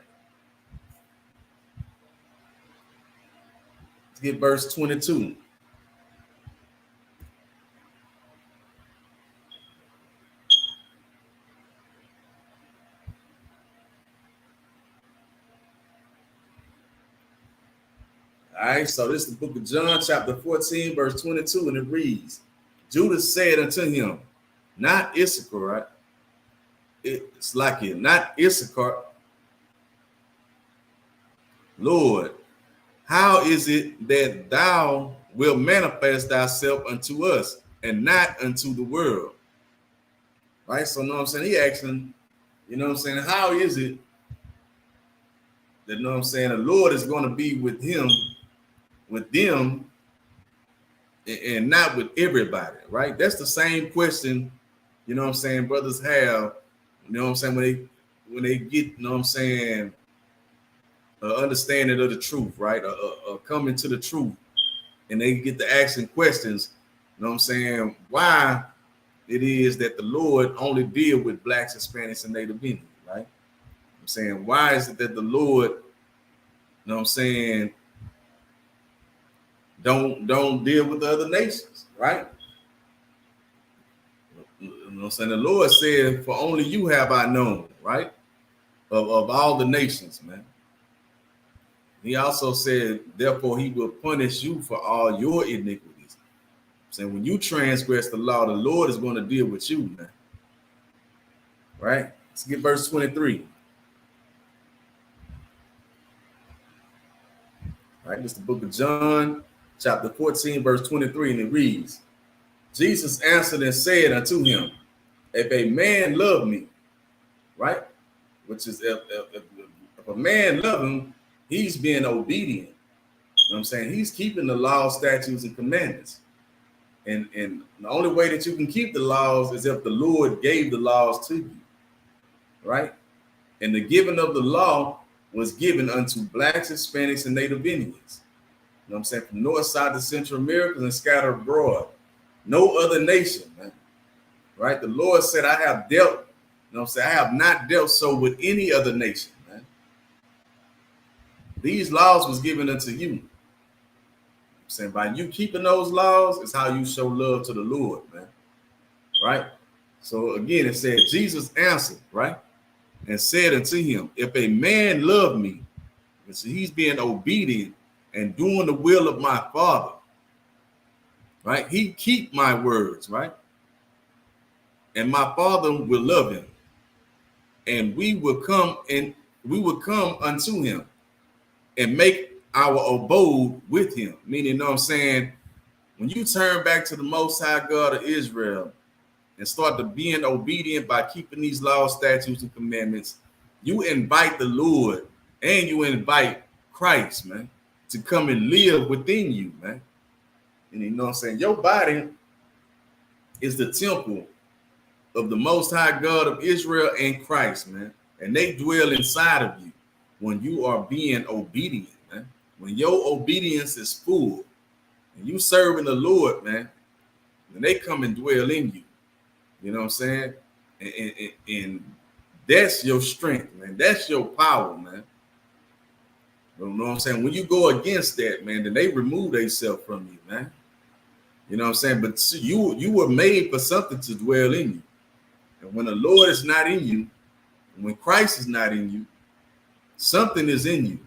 Let's get verse 22. All right, so this is the book of John, chapter 14, verse 22, and it reads, Judas said unto him, not Issachar, right? It's like it, not Issachar, Lord, how is it that thou wilt manifest thyself unto us and not unto the world? Right? So, you know what I'm saying? He asking, you know what I'm saying? How is it that, you know what I'm saying, the Lord is going to be with him, with them, and not with everybody, right? That's the same question, you know what I'm saying, brothers have, you know what I'm saying, when they get, you know what I'm saying, understanding of the truth, right? Coming to the truth, and they get to asking questions, you know what I'm saying, why it is that the Lord only deal with blacks, Hispanics, and Native Indians, right? I'm saying, why is it that the Lord, you know what I'm saying, don't deal with the other nations, right? You know what I'm saying? The Lord said, for only you have I known, right? Of all the nations, man. He also said, therefore, he will punish you for all your iniquities. Saying when you transgress the law, the Lord is going to deal with you, man. Right? Let's get verse 23. All right, this is the book of John, chapter 14, verse 23, and it reads, Jesus answered and said unto him, if a man love me, right? Which is if a man love him, he's being obedient. You know what I'm saying? He's keeping the law, statutes, and commandments. And the only way that you can keep the laws is if the Lord gave the laws to you, right? And the giving of the law was given unto blacks, Hispanics, and Native Indians. You know what I'm saying? From north side to Central America and scattered abroad. No other nation, man. Right? The Lord said, I have dealt, you know what I'm saying? I have not dealt so with any other nation, man. These laws was given unto you. I'm saying by you keeping those laws is how you show love to the Lord, man. Right? So again, it said, Jesus answered, right? And said unto him, if a man love me, and so he's being obedient and doing the will of my Father, right? He keep my words, right? and my Father will love him, and we will come unto him and make our abode with him. Meaning, you know what I'm saying? When you turn back to the Most High God of Israel and start to being obedient by keeping these laws, statutes, and commandments, you invite the Lord and you invite Christ, man, to come and live within you, man. And you know what I'm saying? Your body is the temple of the Most High God of Israel and Christ, man. And they dwell inside of you when you are being obedient, man. When your obedience is full and you serving the Lord, man, when they come and dwell in you, you know what I'm saying? And that's your strength, man. That's your power, man. You know what I'm saying? When you go against that, man, then they remove themselves from you, man. You know what I'm saying? But you were made for something to dwell in you. And when the Lord is not in you, when Christ is not in you, something is in you.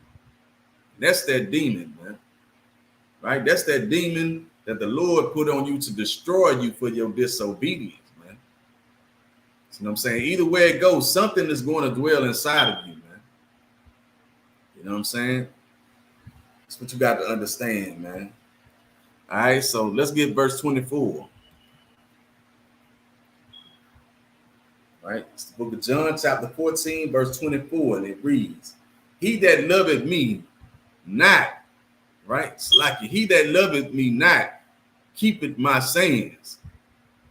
And that's that demon, man. Right? That's that demon that the Lord put on you to destroy you for your disobedience, man. You know what I'm saying? Either way it goes, something is going to dwell inside of you, man. You know what I'm saying? That's what you got to understand, man. All right, so let's get verse 24. Right? It's the book of John, chapter 14, verse 24, and it reads, he that loveth me not, right? It's like he that loveth me not, keepeth my sayings,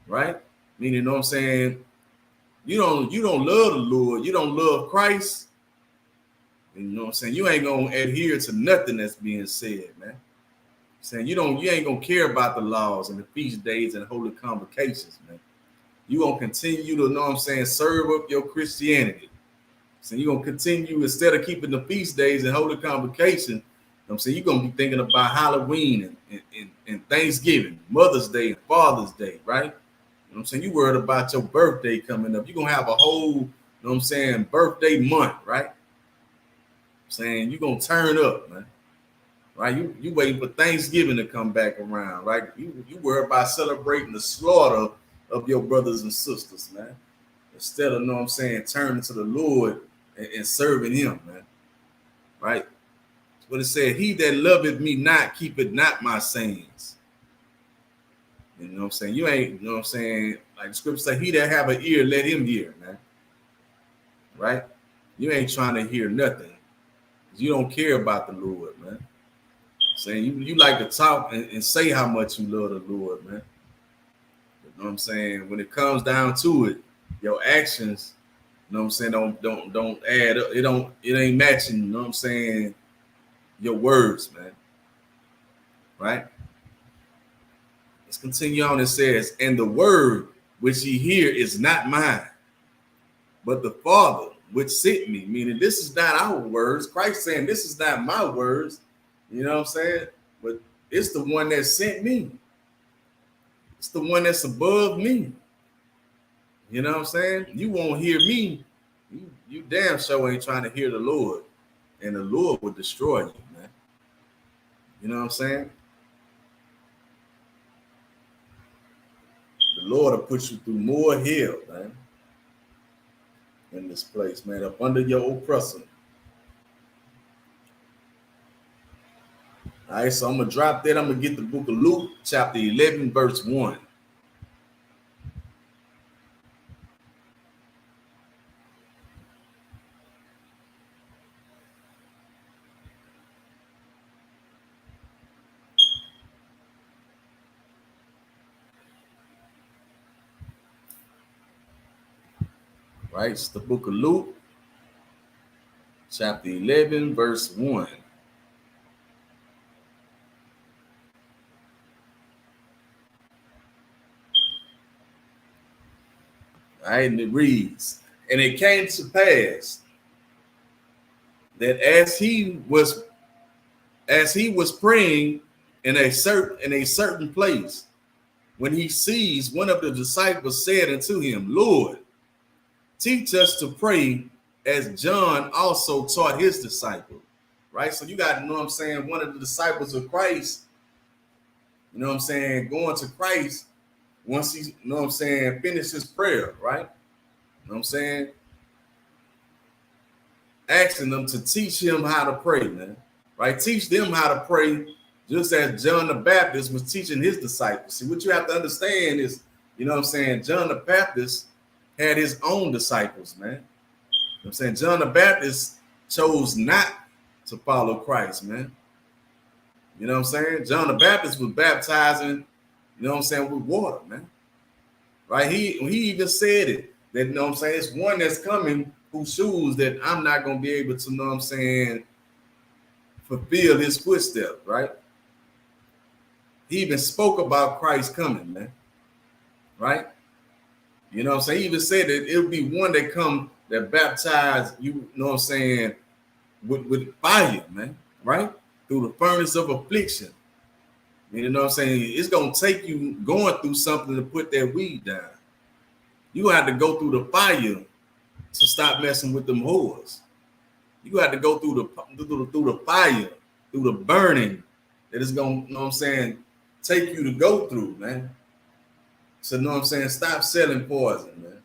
right? Meaning, you know what I'm saying? You don't love the Lord, you don't love Christ, and you know what I'm saying? You ain't gonna adhere to nothing that's being said, man. Saying you ain't gonna care about the laws and the feast days and holy convocations, man. You gonna continue to, know what I'm saying, serve up your Christianity. So you're gonna continue, instead of keeping the feast days and holy convocation, you know what I'm saying, you're gonna be thinking about Halloween and Thanksgiving, Mother's Day and Father's Day, right? You know what I'm saying? You worried about your birthday coming up. You're gonna have a whole, you know what I'm saying, birthday month, right? I'm saying you're gonna turn up, man. Right? You waiting for Thanksgiving to come back around, right? You worry about celebrating the slaughter of your brothers and sisters, man. Instead of, know what I'm saying, turning to the Lord and serving him, man. Right? That's what it said, he that loveth me not, keepeth not my sayings. You know what I'm saying? You ain't, you know what I'm saying, like the scripture say, he that have an ear, let him hear, man. Right? You ain't trying to hear nothing. You don't care about the Lord, man. Saying you like to talk and say how much you love the Lord, man. You know what I'm saying? When it comes down to it, your actions, you know what I'm saying, don't add up. It ain't matching, you know what I'm saying, your words, man. Right? Let's continue on. It says, and the word which ye hear is not mine, but the Father which sent me. Meaning this is not our words. Christ saying this is not my words. You know what I'm saying? But it's the one that sent me. It's the one that's above me. You know what I'm saying? You won't hear me. You damn sure ain't trying to hear the Lord. And the Lord will destroy you, man. You know what I'm saying? The Lord will put you through more hell, man. In this place, man. Up under your oppressor. All right, so I'm going to drop that. I'm going to get the book of Luke, chapter 11, verse 1. Right, it's the book of Luke, chapter 11, verse 1. All right, and it reads, and it came to pass that as he was praying in a certain place, when he sees one of the disciples said unto him, Lord, teach us to pray as John also taught his disciples. Right? So you got to know what I'm saying, one of the disciples of Christ, you know what I'm saying, going to Christ once he, you know what I'm saying, finished his prayer, right? You know what I'm saying? Asking them to teach him how to pray, man. Right? Teach them how to pray, just as John the Baptist was teaching his disciples. See, what you have to understand is, you know what I'm saying, John the Baptist had his own disciples, man. You know what I'm saying? John the Baptist chose not to follow Christ, man. You know what I'm saying? John the Baptist was baptizing, you know what I'm saying, with water, man. Right? He even said it, that, you know what I'm saying, it's one that's coming whose shoes that I'm not going to be able to, you know what I'm saying, fulfill his footsteps, right? He even spoke about Christ coming, man. Right? You know what I'm saying? He even said that it'll be one that come that baptize you know what I'm saying, with fire, man, right? Through the furnace of affliction. You know what I'm saying? It's gonna take you going through something to put that weed down. You have to go through the fire to stop messing with them whores. You have to go through the fire, through the burning that is gonna, you know what I'm saying, take you to go through, man. So, you know what I'm saying, stop selling poison, man.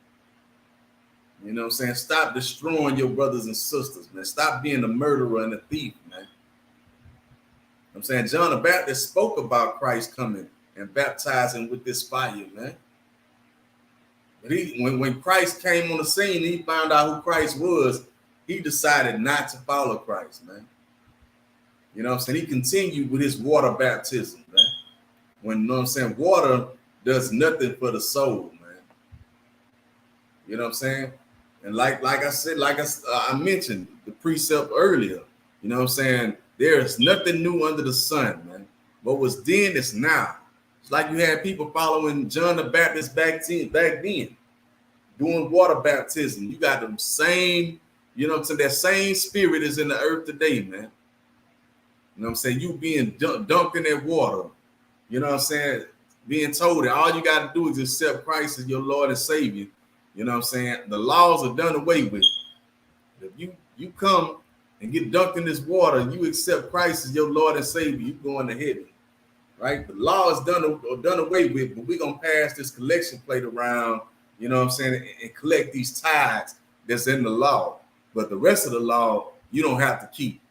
You know what I'm saying? Stop destroying your brothers and sisters, man. Stop being a murderer and a thief, man. You know what I'm saying? John the Baptist spoke about Christ coming and baptizing with this fire, man. But when Christ came on the scene, he found out who Christ was. He decided not to follow Christ, man. You know what I'm saying? He continued with his water baptism, man. When, you know what I'm saying, water does nothing for the soul, man. You know what I'm saying? And like I said, I mentioned the precept earlier, you know what I'm saying? There is nothing new under the sun, man. What was then is now. It's like you had people following John the Baptist back then, doing water baptism. You got the same, you know what I'm saying? That same spirit is in the earth today, man. You know what I'm saying? You being dunked in that water, you know what I'm saying? Being told that all you got to do is accept Christ as your Lord and Savior. You know what I'm saying? The laws are done away with. If you come and get dunked in this water, you accept Christ as your Lord and Savior, you going to heaven, right? The law is done away with, but we're going to pass this collection plate around, you know what I'm saying, and collect these tithes that's in the law. But the rest of the law, you don't have to keep.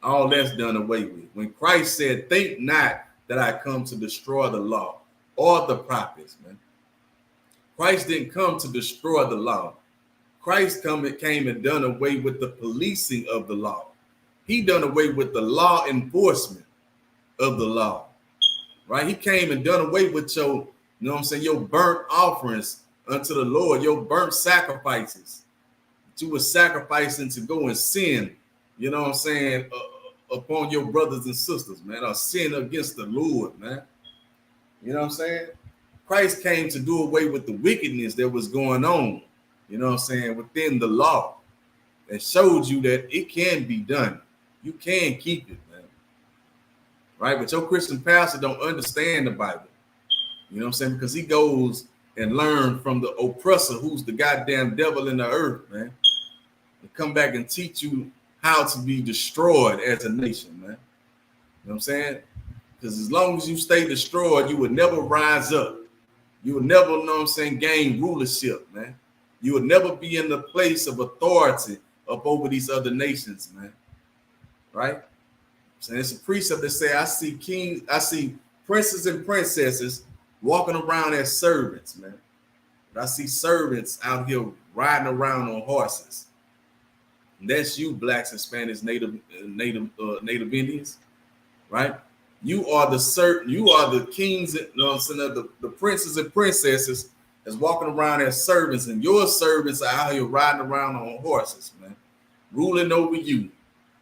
All that's done away with. When Christ said, think not that I come to destroy the law or the prophets, man. Christ didn't come to destroy the law. Christ came and done away with the policing of the law. He done away with the law enforcement of the law, right? He came and done away with your, you know what I'm saying, your burnt offerings unto the Lord, your burnt sacrifices that you were sacrificing to go and sin, you know what I'm saying, upon your brothers and sisters, man, or sin against the Lord, man. You know what I'm saying? Christ came to do away with the wickedness that was going on, you know what I'm saying, within the law, and showed you that it can be done. You can keep it, man. Right? But your Christian pastor don't understand the Bible. You know what I'm saying? Because he goes and learn from the oppressor, who's the goddamn devil in the earth, man. And come back and teach you how to be destroyed as a nation, man. You know what I'm saying? Because as long as you stay destroyed, you would never rise up. You would never, you know what I'm saying, gain rulership, man. You would never be in the place of authority up over these other nations, man. Right? So it's a precept that say, I see princes and princesses walking around as servants, man. But I see servants out here riding around on horses. And that's you, blacks, Hispanics, Native Indians, right? You are the kings, you know what I'm saying, the princes and princesses that's walking around as servants, and your servants are out here riding around on horses, man, ruling over you,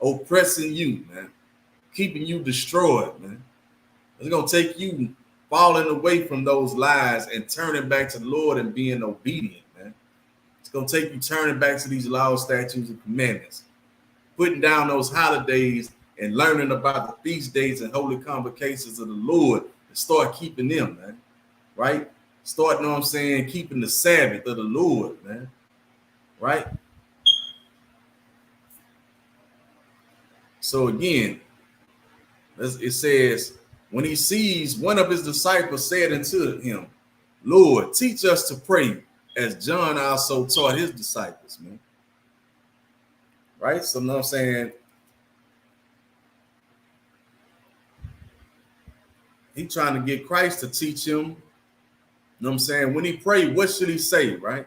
oppressing you, man, keeping you destroyed, man. It's gonna take you falling away from those lies and turning back to the Lord and being obedient, man. It's gonna take you turning back to these laws, statutes, and commandments, putting down those holidays and learning about the feast days and holy convocations of the Lord and start keeping them, man. Right? Start, you know what I'm saying, keeping the Sabbath of the Lord, man. Right? So again, it says, when he sees, one of his disciples said unto him, Lord, teach us to pray as John also taught his disciples, man. Right? So, you know what I'm saying? He trying to get Christ to teach him. You know what I'm saying? When he prayed, what should he say, right?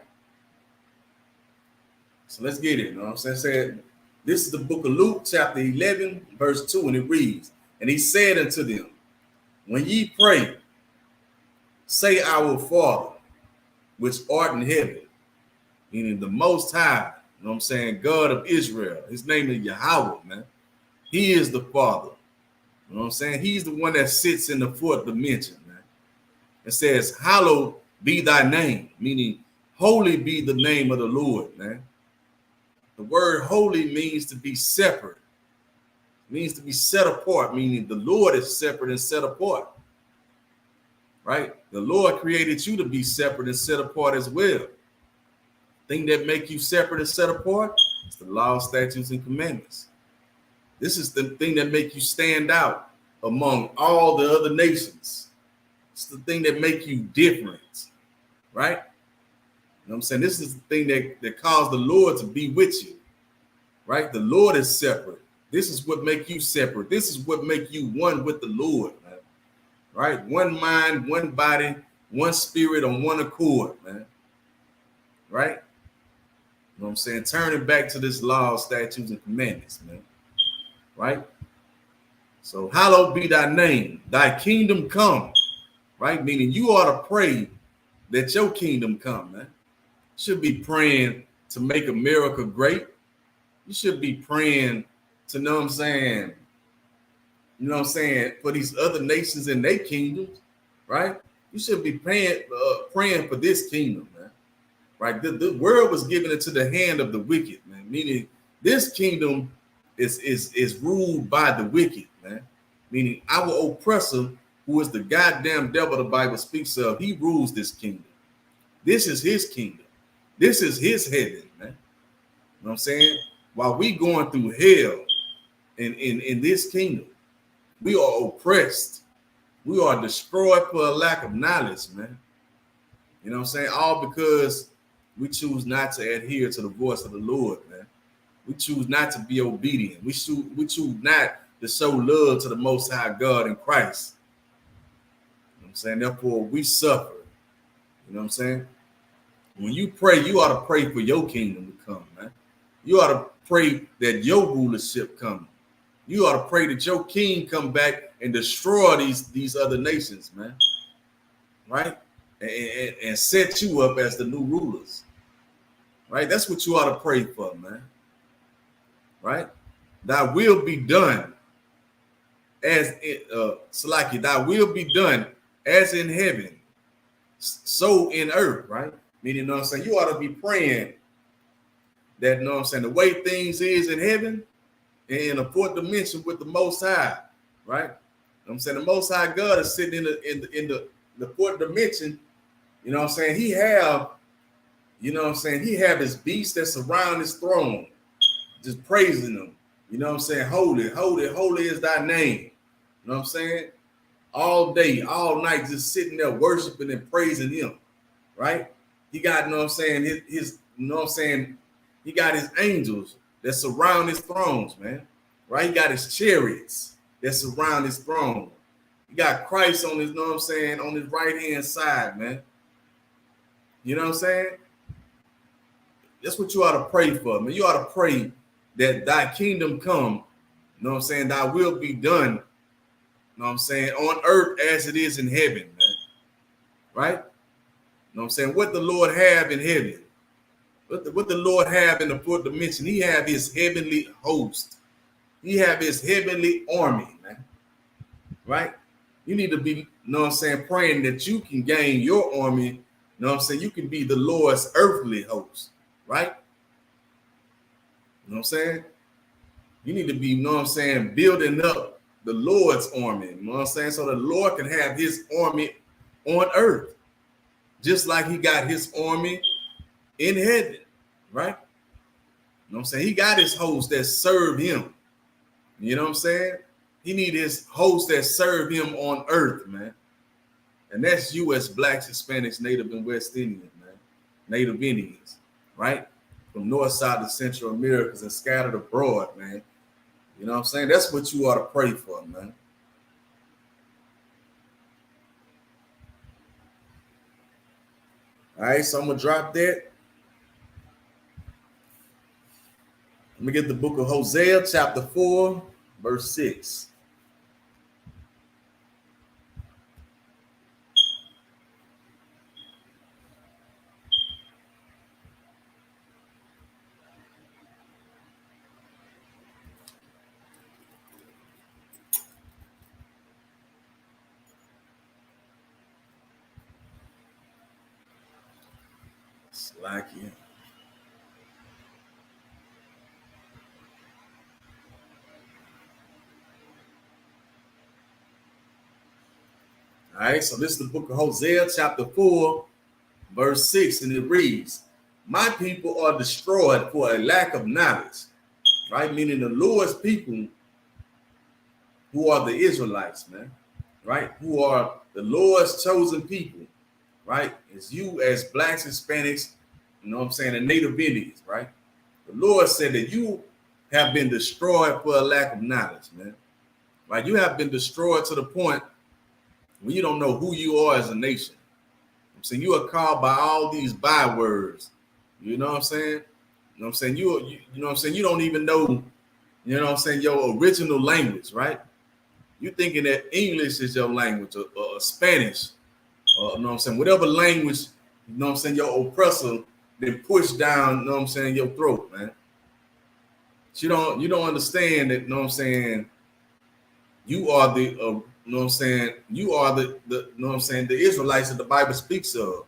So let's get it. You know what I'm saying? This is the book of Luke, chapter 11, verse 2, and it reads, and he said unto them, when ye pray, say, Our Father, which art in heaven, meaning the Most High, you know what I'm saying, God of Israel. His name is Yahweh, man. He is the Father. You know what I'm saying? He's the one that sits in the fourth dimension, man. It says, hallowed be thy name, meaning holy be the name of the Lord, man. The word holy means to be separate. It means to be set apart, meaning the Lord is separate and set apart. Right? The Lord created you to be separate and set apart as well. Thing that make you separate and set apart is the law, statutes, and commandments. This is the thing that make you stand out among all the other nations. It's the thing that make you different, right? You know what I'm saying? This is the thing that caused the Lord to be with you, right? The Lord is separate. This is what make you separate. This is what make you one with the Lord, man. Right? One mind, one body, one spirit on one accord, man. Right? You know what I'm saying? Turning back to this law, statutes, and commandments, man. Right? So hallowed be thy name, thy kingdom come, right? Meaning you ought to pray that your kingdom come, man. You should be praying to make America great. You should be praying to, know what I'm saying, you know what I'm saying, for these other nations in their kingdoms, right? You should be praying for this kingdom, man. Right? The world was given into the hand of the wicked, man. Meaning this kingdom is ruled by the wicked, man. Meaning our oppressor, who is the goddamn devil the Bible speaks of, he rules this kingdom. This is his kingdom. This is his heaven, man. You know what I'm saying? While we going through hell in this kingdom, we are oppressed. We are destroyed for a lack of knowledge, man. You know what I'm saying? All because we choose not to adhere to the voice of the Lord, man. We choose not to be obedient. We choose not to show love to the Most High God in Christ. You know what I'm saying? Therefore, we suffer. You know what I'm saying? When you pray, you ought to pray for your kingdom to come, man. You ought to pray that your rulership come. You ought to pray that your king come back and destroy these other nations, man. Right? And set you up as the new rulers. Right? That's what you ought to pray for, man. Right? Thy will be done as Salaki, thy will be done as in heaven, so in earth, right? Meaning, you know what I'm saying? You ought to be praying that, you know what I'm saying, the way things is in heaven, in a fourth dimension with the Most High, right? You know what I'm saying? The Most High God is sitting in the fourth dimension. You know what I'm saying? He have, you know what I'm saying? He have his beasts that surround his throne, just praising him. You know what I'm saying? Holy, holy, holy is thy name. You know what I'm saying? All day, all night, just sitting there worshiping and praising him, right? He got, you know what I'm saying, his you know what I'm saying? He got his angels that surround his thrones, man, right? He got his chariots that surround his throne. He got Christ on his, you know what I'm saying, on his right-hand side, man. You know what I'm saying? That's what you ought to pray for, man. You ought to pray that thy kingdom come, you know what I'm saying, thy will be done, you know what I'm saying, on earth as it is in heaven, man. Right? You know what I'm saying? What the Lord have in heaven, what the Lord have in the fourth dimension, he have his heavenly host. He have his heavenly army, man. Right? You need to be, you know what I'm saying, praying that you can gain your army, you know what I'm saying? You can be the Lord's earthly host, right? You know what I'm saying? You need to be, you know what I'm saying, building up the Lord's army, you know what I'm saying? So the Lord can have his army on earth, just like he got his army in heaven, right? You know what I'm saying? He got his hosts that serve him. You know what I'm saying? He need his hosts that serve him on earth, man. And that's you as blacks, Hispanics, Native, and West Indians, man. Native Indians, right? From North, South, to Central Americas and scattered abroad, man. You know what I'm saying? That's what you ought to pray for, man. All right, so I'm going to drop that. Let me get the book of Hosea, chapter 4, verse 6. Slack you. All right, so this is the book of Hosea, chapter 4, verse 6, and it reads, "My people are destroyed for a lack of knowledge," right? Meaning the Lord's people, who are the Israelites, man, right? Who are the Lord's chosen people, right? It's you as blacks, Hispanics, you know what I'm saying, and Native Indians, right? The Lord said that you have been destroyed for a lack of knowledge, man. Right? You have been destroyed to the point when you don't know who you are as a nation. I'm saying you are called by all these bywords. You know what I'm saying? You know what I'm saying? You know what I'm saying? You don't even know, you know what I'm saying, your original language, right? You thinking that English is your language or Spanish, or you know what I'm saying, whatever language, you know what I'm saying, your oppressor then push down, you know what I'm saying, your throat, man. But you don't understand that, you know what I'm saying, you are the you know what I'm saying, you are the you know what I'm saying, the Israelites that the Bible speaks of. You know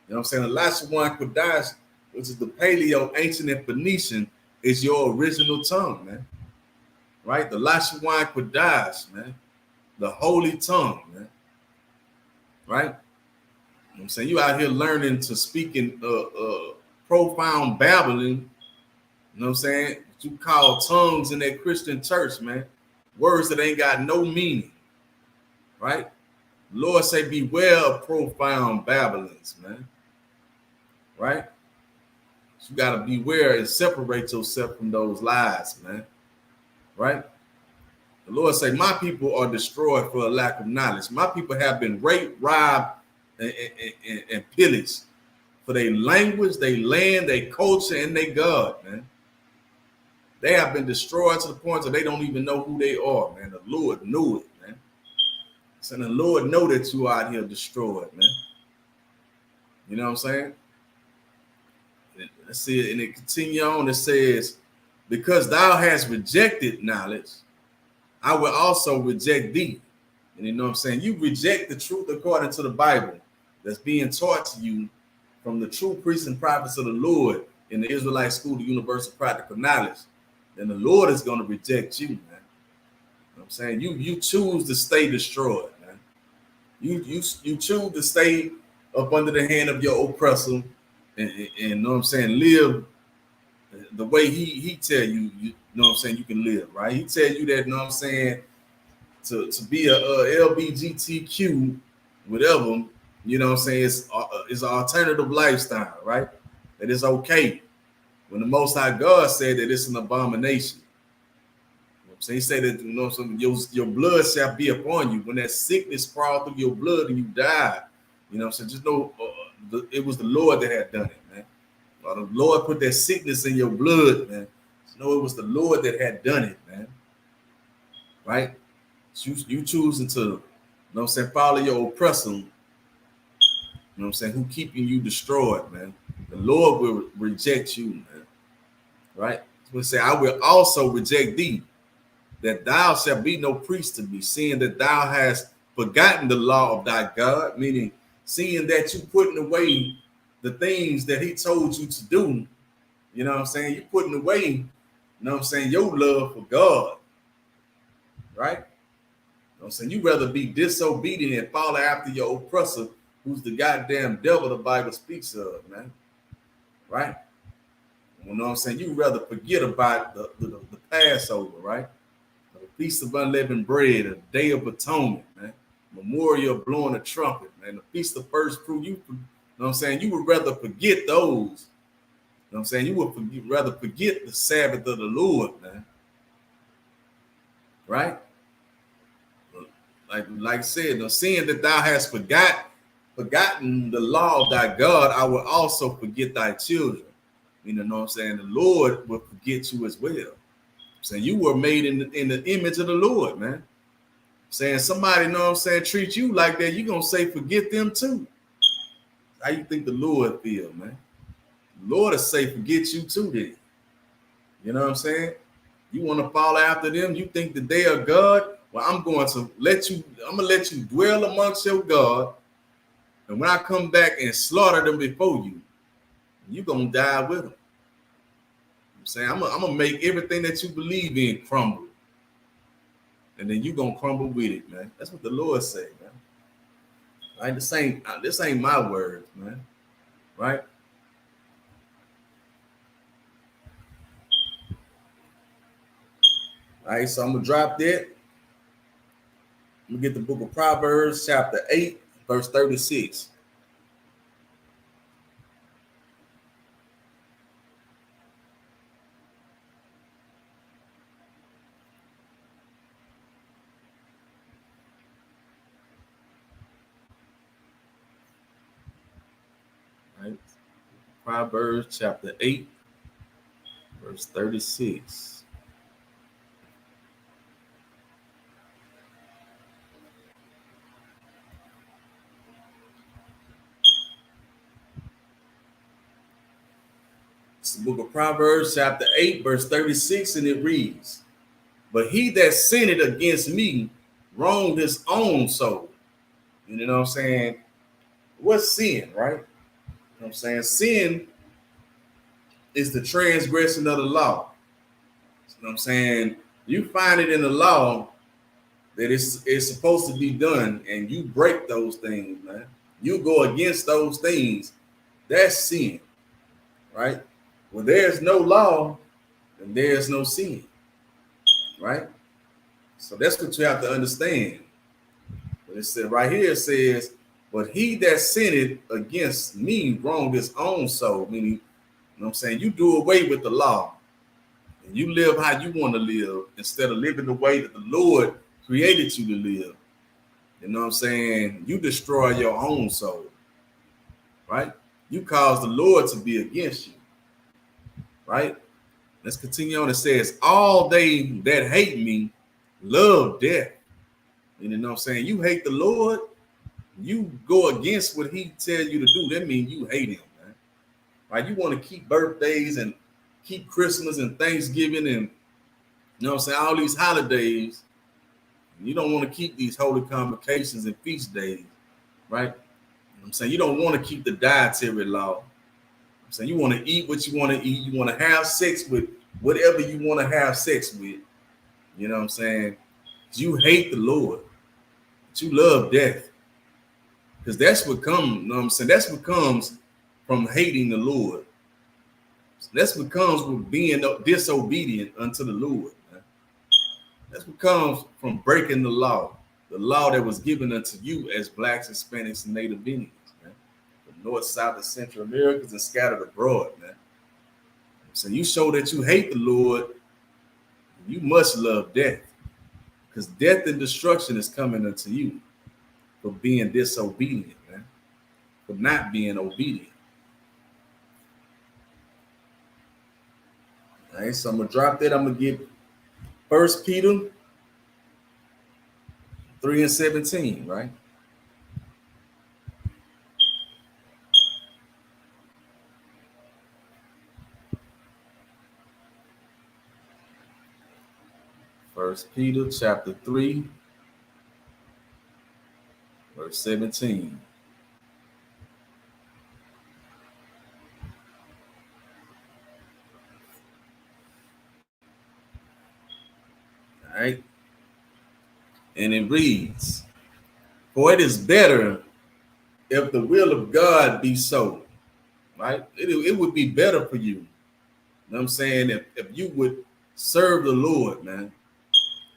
what I'm saying? The last one Kodash, which is the Paleo, ancient and Phoenician, is your original tongue, man. Right? The Lashawan Kodash, man. The holy tongue, man. Right? You know what I'm saying? You out here learning to speak in profound babbling, you know what I'm saying? What you call tongues in that Christian church, man. Words that ain't got no meaning. Right? The Lord say, beware of profound babblings, man. Right? So you got to beware and separate yourself from those lies, man. Right? The Lord say, my people are destroyed for a lack of knowledge. My people have been raped, robbed, and pillaged for their language, their land, their culture, and their God, man. They have been destroyed to the point that they don't even know who they are, man. The Lord knew it, man. So the Lord know that you out here destroyed, man. You know what I'm saying? Let's see it, and it continue on. It says, because thou hast rejected knowledge, I will also reject thee. And you know what I'm saying? You reject the truth according to the Bible that's being taught to you from the true priests and prophets of the Lord in the Israelite School of Universal Practical Knowledge. Then the Lord is going to reject you, man. You know what I'm saying? You choose to stay destroyed, man. You choose to stay up under the hand of your oppressor and you know what I'm saying, live the way he tell you, you know what I'm saying, you can live, right? He tell you that, you know what I'm saying, to be a LBGTQ, whatever, you know what I'm saying, it's an alternative lifestyle, right? That is okay. When the Most High God said that it's an abomination. You know what I'm saying? He said that, you know what I'm saying, your blood shall be upon you. When that sickness crawled through your blood and you died, you know what I'm saying, just know it was the Lord that had done it, man. The Lord put that sickness in your blood, man. Just know it was the Lord that had done it, man. Right? You choosing to, you know what I'm saying, follow your oppressor, you know what I'm saying, who keeping you destroyed, man. The Lord will reject you, man. Right? So say, I will also reject thee, that thou shalt be no priest to me, seeing that thou hast forgotten the law of thy God, meaning seeing that you putting away the things that he told you to do. You know what I'm saying? You're putting away, you know what I'm saying, your love for God. Right? You know what I'm saying? You rather be disobedient and follow after your oppressor, who's the goddamn devil the Bible speaks of, man. Right? You know what I'm saying? You rather forget about the Passover, right? The Feast of Unleavened Bread, a Day of Atonement, man. memorial blowing a trumpet, man, the feast of first fruit. You know what I'm saying? You would rather forget those. You know what I'm saying? You would rather forget the Sabbath of the Lord, man. Right? Like I said, the sin that thou hast forgotten the law of thy God, I will also forget thy children. You know what I'm saying? The Lord will forget you as well. Saying you were made in the image of the Lord, man. Saying somebody, you know what I'm saying, treat you like that, you're gonna say forget them too. How you think the Lord feel, man? The Lord will say forget you too then. You know what I'm saying? You want to follow after them, you think that they are God. Well, I'm gonna let you dwell amongst your God. And when I come back and slaughter them before you, you're gonna die with them. I'm saying I'm gonna make everything that you believe in crumble. And then you're gonna crumble with it, man. That's what the Lord said, man. Right? This ain't my words, man. Right? All right, so I'm gonna drop that. I'm gonna get the book of Proverbs, chapter 8, verse 36. Right? Proverbs chapter 8, verse 36. It's the book of Proverbs, chapter 8, verse 36, and it reads, but he that sinned against me wronged his own soul. You know what I'm saying? What's sin, right? You know what I'm saying? Sin is the transgression of the law. You know what I'm saying? You find it in the law that it's supposed to be done, and you break those things, man. You go against those things, that's sin, right? When there's no law, then there's no sin, right? So that's what you have to understand. But it said right here, it says, but he that sinned against me wronged his own soul, meaning, you know what I'm saying, you do away with the law and you live how you want to live instead of living the way that the Lord created you to live. You know what I'm saying? You destroy your own soul, right? You cause the Lord to be against you, right? Let's continue on. It says, all they that hate me love death. You know what I'm saying? You hate the Lord, you go against what he tell you to do. That means you hate him, man. Right? You want to keep birthdays and keep Christmas and Thanksgiving and, you know what I'm saying, all these holidays. You don't want to keep these holy convocations and feast days, right? You know what I'm saying? You don't want to keep the dietary law. I'm saying you want to eat what you want to eat. You want to have sex with whatever you want to have sex with. You know what I'm saying? You hate the Lord, but you love death. Because that's what comes, you know what I'm saying? That's what comes from hating the Lord. That's what comes with being disobedient unto the Lord. Man. That's what comes from breaking the law that was given unto you as blacks, Hispanics, and Native Indians, man. The North, South, and Central Americans and scattered abroad, man. So you show that you hate the Lord, you must love death. Because death and destruction is coming unto you for being disobedient, man. For not being obedient. All right, so I'm gonna drop that. I'm gonna get 1 Peter 3 and 17, right? First Peter chapter 3, verse 17. All right. And it reads, for it is better if the will of God be so, right? It would be better for you. You know what I'm saying? If you would serve the Lord, man,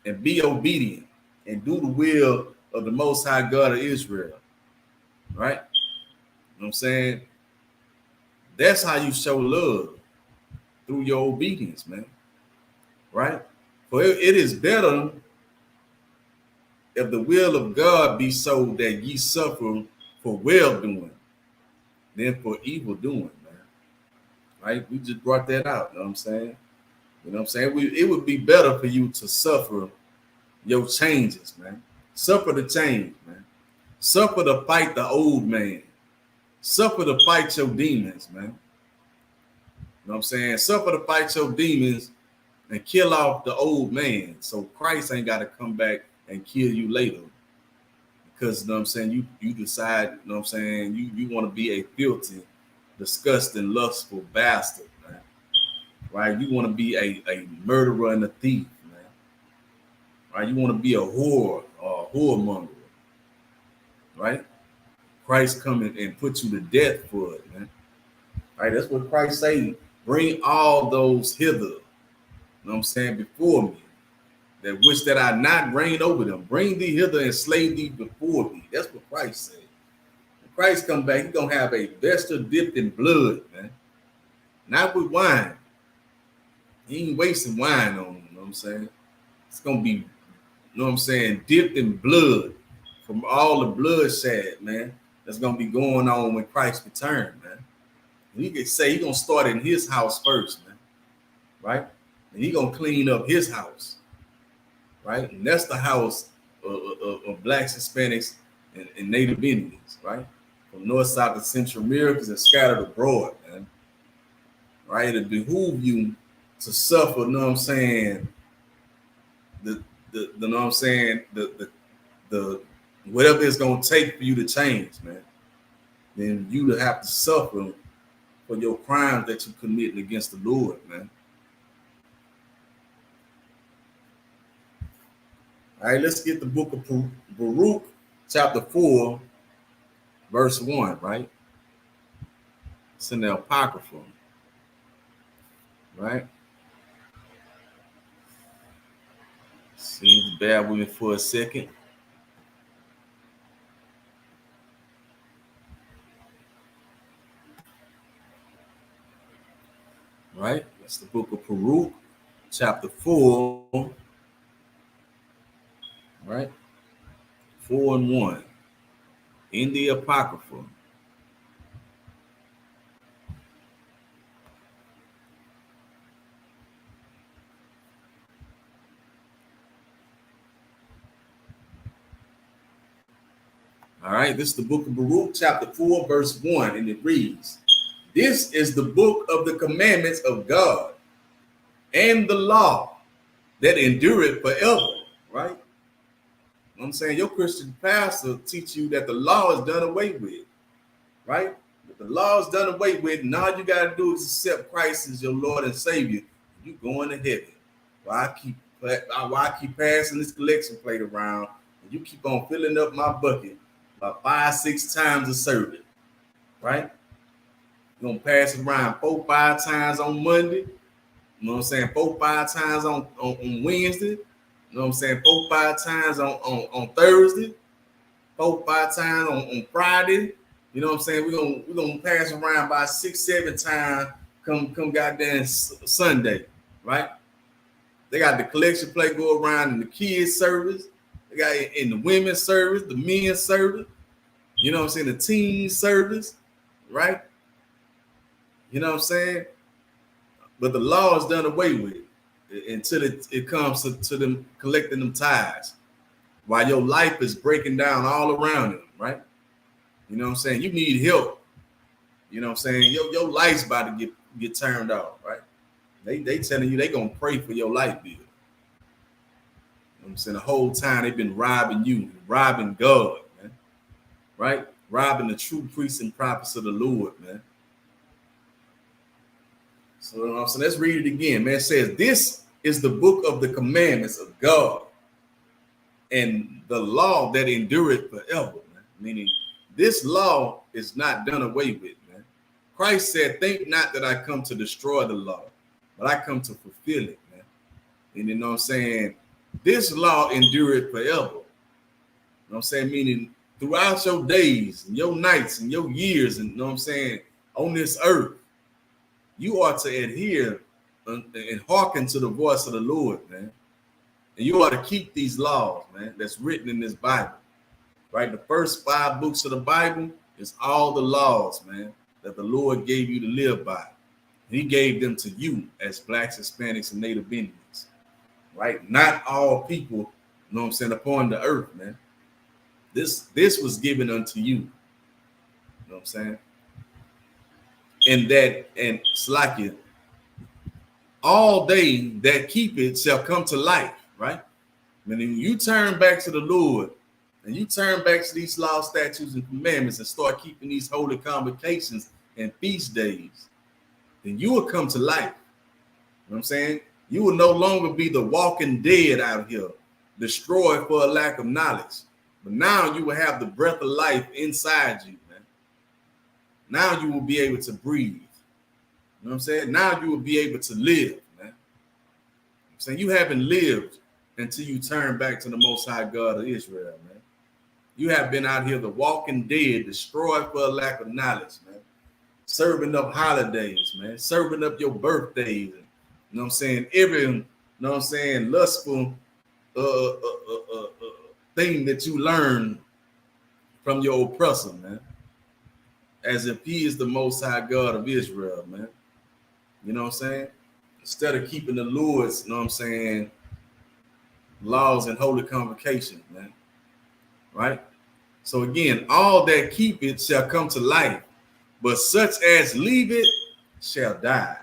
and be obedient and do the will of the Most High God of Israel, right? You know what I'm saying? That's how you show love, through your obedience, man, right? For it is better if the will of God be so that ye suffer for well doing than for evil doing, man. Right? We just brought that out. You know what I'm saying? You know what I'm saying? It would be better for you to suffer your changes, man. Suffer the change, man. Suffer to fight the old man. Suffer to fight your demons, man. You know what I'm saying? Suffer to fight your demons and kill off the old man, so Christ ain't got to come back and kill you later. Because, you know what I'm saying, you decide, you know what I'm saying, you want to be a filthy, disgusting, lustful bastard, man. Right? You want to be a murderer and a thief, man. Right? You want to be a whore or a whoremonger. Right? Christ coming and put you to death for it, man. Right? That's what Christ say. Bring all those hither, you know what I'm saying, before me, that wish that I not reign over them. Bring thee hither and slay thee before me. That's what Christ said. When Christ come back, he's gonna have a vesture dipped in blood, man. Not with wine. He ain't wasting wine on him, you know what I'm saying? It's gonna be, you know what I'm saying, dipped in blood from all the bloodshed, man, that's gonna be going on when Christ return, man. And he could say he's gonna start in his house first, man. Right? And he gonna clean up his house. Right? And that's the house of blacks, Hispanics, and Native Indians, right? From north, south, and central Americas and scattered abroad, man. Right? It behoove you to suffer, you know what I'm saying, the you know what I'm saying, the whatever it's gonna take for you to change, man. Then you to have to suffer for your crimes that you committing against the Lord, man. All right, let's get the book of Baruch, chapter 4, verse 1, right? It's in the Apocrypha, right? See, bear with me for a second. Right? That's the book of Baruch, chapter 4, right? 4 and 1 in the Apocrypha. All right, this is the book of Baruch, chapter 4, verse 1, and it reads, "This is the book of the commandments of God and the law that endureth forever," right? You know what I'm saying? Your Christian pastor teach you that the law is done away with, right? But the law is done away with, and all you got to do is accept Christ as your Lord and Savior. You going to heaven. Why I keep passing this collection plate around, and you keep on filling up my bucket about 5-6 times a service, right? You're gonna pass it around 4-5 times on Monday. You know what I'm saying? 4-5 times on Wednesday. You know what I'm saying? 4-5 times on Thursday. 4-5 times on Friday. You know what I'm saying? We're gonna pass around by 6-7 times come goddamn Sunday, right? They got the collection plate go around in the kids' service. They got it in the women's service, the men's service. You know what I'm saying? The teen service, right? You know what I'm saying? But the law is done away with until it comes to them collecting them tithes, while your life is breaking down all around them, right? You know what I'm saying? You need help. You know what I'm saying? Your life's about to get turned off, right? They telling you they gonna pray for your light bill. You know what I'm saying? The whole time they've been robbing you, robbing God, man. Right? Robbing the true priests and prophets of the Lord, man. So, you know what I'm saying? Let's read it again, man. It says, "This is the book of the commandments of God and the law that endureth forever," man. Meaning this law is not done away with, man. Christ said, "Think not that I come to destroy the law, but I come to fulfill it," man. And you know what I'm saying? This law endureth forever. You know what I'm saying? Meaning throughout your days and your nights and your years, and you know what I'm saying, on this earth, you are to adhere and hearken to the voice of the Lord, man. And you are to keep these laws, man, that's written in this Bible, right? The first 5 books of the Bible is all the laws, man, that the Lord gave you to live by. He gave them to you as Blacks, Hispanics, and Native Indians, right? Not all people, you know what I'm saying, upon the earth, man. This was given unto you. You know what I'm saying? And Slakia, all they that keep it shall come to life, right? Meaning you turn back to the Lord and you turn back to these laws, statutes, and commandments and start keeping these holy convocations and feast days, then you will come to life. You know what I'm saying? You will no longer be the walking dead out here, destroyed for a lack of knowledge. But now you will have the breath of life inside you, man. Now you will be able to breathe. You know what I'm saying? Now you will be able to live, man. I'm saying you haven't lived until you turn back to the Most High God of Israel, man. You have been out here the walking dead, destroyed for a lack of knowledge, man. Serving up holidays, man. Serving up your birthdays. You know what I'm saying? Every, you know what I'm saying, lustful thing that you learn from your oppressor, man. As if he is the Most High God of Israel, man. You know what I'm saying? Instead of keeping the Lord's, you know what I'm saying, laws and holy convocation, man. Right? So again, all that keep it shall come to life, but such as leave it shall die.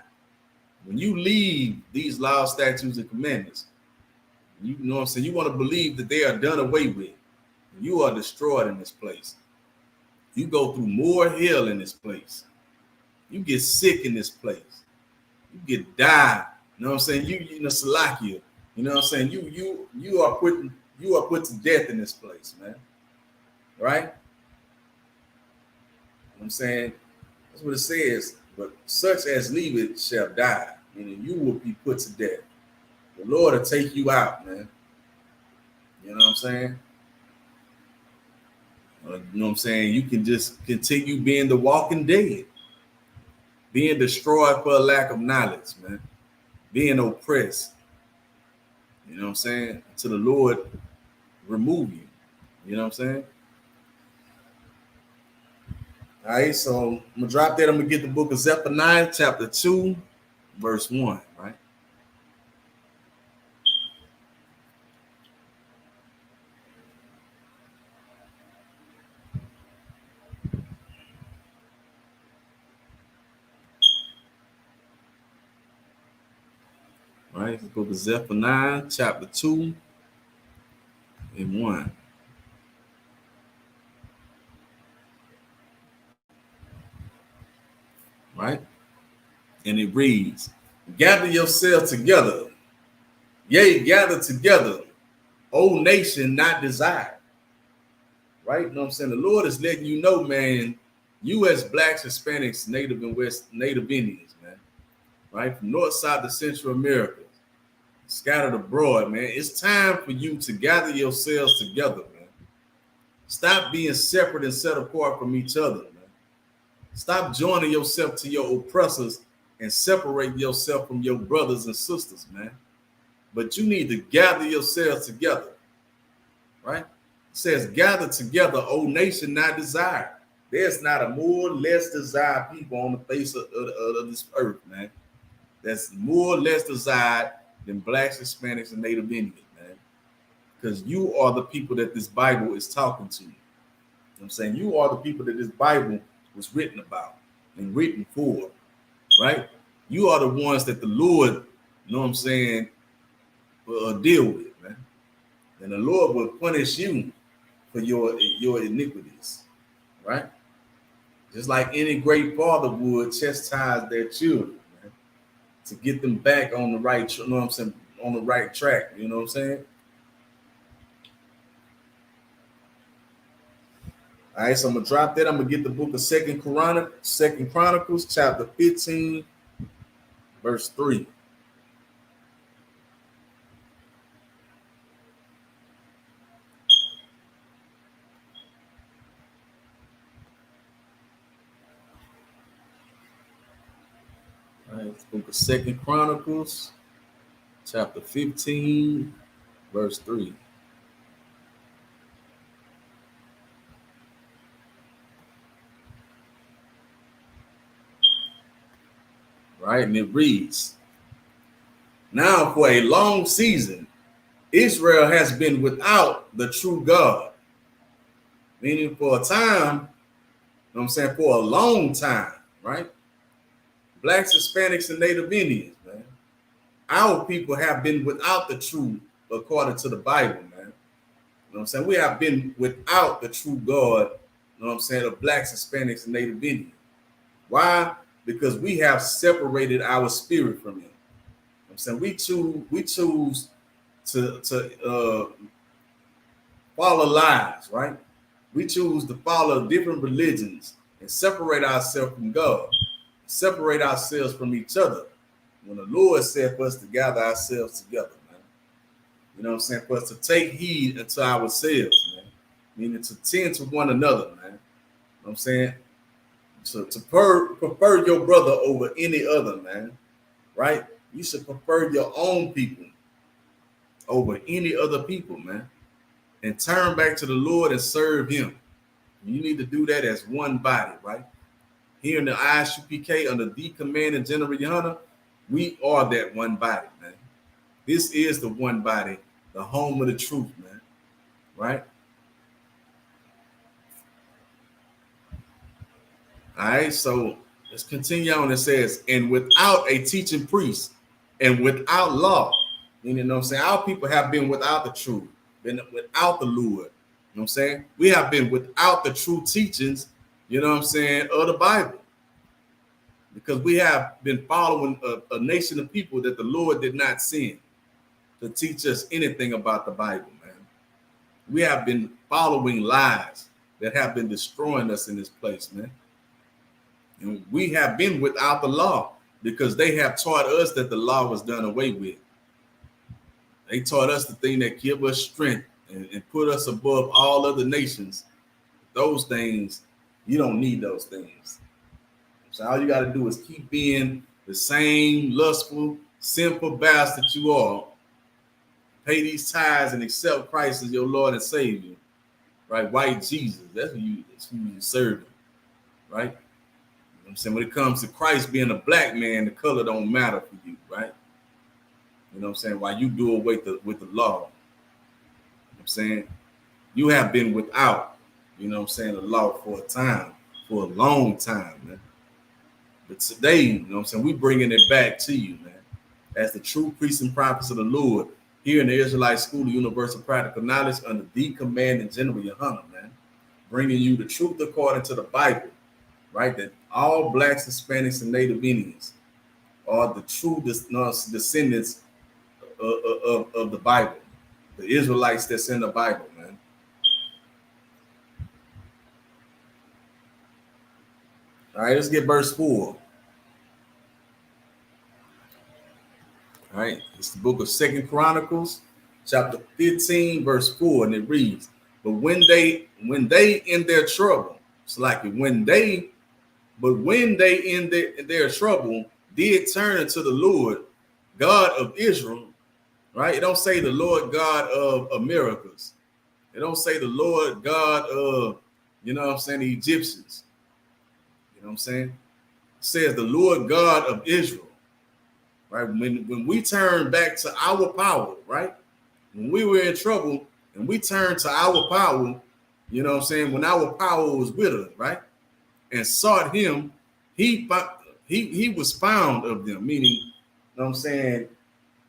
When you leave these laws, statutes, and commandments, you know what I'm saying, you want to believe that they are done away with. You are destroyed in this place. You go through more hell in this place. You get sick in this place. You get died. You know what I'm saying? You know, Salakia. You know what I'm saying? You are put to death in this place, man. Right? You know what I'm saying? That's what it says. But such as leave it shall die. Meaning you will be put to death. The Lord will take you out, man. You know what I'm saying? You know what I'm saying? You can just continue being the walking dead, being destroyed for a lack of knowledge, man, being oppressed. You know what I'm saying? Until the Lord remove you. You know what I'm saying? All right, so I'm gonna drop that. I'm gonna get the book of Zephaniah, chapter 2, verse 1, right? All right, the book of Zephaniah, chapter 2 and 1. Right? And it reads, gather yourselves together. Yea, gather together, O nation not desired. Right? You know what I'm saying? The Lord is letting you know, man, you as Blacks, Hispanics, Native and Native Indians, man, right? From North, South to Central America, scattered abroad, man. It's time for you to gather yourselves together, man. Stop being separate and set apart from each other, man. Stop joining yourself to your oppressors and separate yourself from your brothers and sisters, man. But you need to gather yourselves together, right? It says, gather together, O nation not desired. There's not a more or less desired people on the face of this earth, man. That's more or less desired than Blacks, Hispanics, and Native Indians, man. Because you are the people that this Bible is talking to. You know what I'm saying? You are the people that this Bible was written about and written for, right? You are the ones that the Lord, you know what I'm saying, will deal with, man. And the Lord will punish you for your iniquities, right? Just like any great father would chastise their children, man, to get them back on the right, you know what I'm saying, on the right track, you know what I'm saying? All right, so I'm gonna drop that. I'm gonna get the book of Second Chronicles, chapter 15, verse 3. Let's book of 2nd Chronicles, chapter 15, verse 3. Right, and it reads, "Now for a long season, Israel has been without the true God." Meaning for a time, you know what I'm saying, for a long time, right? Blacks, Hispanics, and Native Indians, man. Our people have been without the truth according to the Bible, man. You know what I'm saying? We have been without the true God, you know what I'm saying, of Blacks, Hispanics, and Native Indians. Why? Because we have separated our spirit from Him. You know what I'm saying? We choose to follow lies, right? We choose to follow different religions and separate ourselves from God, separate ourselves from each other. When the Lord said for us to gather ourselves together, man. You know what I'm saying? For us to take heed unto ourselves, man. Meaning to tend to one another, man. You know what I'm saying? So to prefer your brother over any other, man. Right? You should prefer your own people over any other people, man. And turn back to the Lord and serve Him. You need to do that as one body, right? Here in the ISUPK under the command of General Hunter, we are that one body, man. This is the one body, the home of the truth, man. Right? All right, so let's continue on. It says, "And without a teaching priest and without law," meaning, you know what I'm saying, our people have been without the truth, been without the Lord. You know what I'm saying? We have been without the true teachings, you know what I'm saying, of the Bible. Because we have been following a nation of people that the Lord did not send to teach us anything about the Bible, man. We have been following lies that have been destroying us in this place, man. And we have been without the law because they have taught us that the law was done away with. They taught us the thing that give us strength and put us above all other nations. Those things, you don't need those things. So all you got to do is keep being the same lustful, sinful bastard you are. Pay these tithes and accept Christ as your Lord and Savior. Right? White Jesus. That's who you serving. Right? You know what I'm saying? When it comes to Christ being a black man, the color don't matter for you, right? You know what I'm saying? While you do away with the law. You know what I'm saying? You have been without, you know what I'm saying, the law for a time, for a long time, man. But today, you know what I'm saying, we bringing it back to you, man, as the true priests and prophets of the Lord here in the Israelite School of Universal Practical Knowledge under the command and General Yohana, man, bringing you the truth according to the Bible, right? That all Blacks, Hispanics, and Native Indians are the true descendants of the Bible, the Israelites that's in the Bible, man. All right, let's get verse 4. All right, it's the book of 2nd Chronicles, chapter 15, verse 4, and it reads, "But when they in their trouble," it's like when they in their trouble did turn to the Lord, God of Israel, right? It don't say the Lord God of Americas. It don't say the Lord God of, you know what I'm saying, the Egyptians. You know what I'm saying? It says the Lord God of Israel. Right? When we turn back to our power, right? When we were in trouble and we turned to our power, you know what I'm saying? When our power was with us, right? And sought Him, he was found of them. Meaning, you know what I'm saying?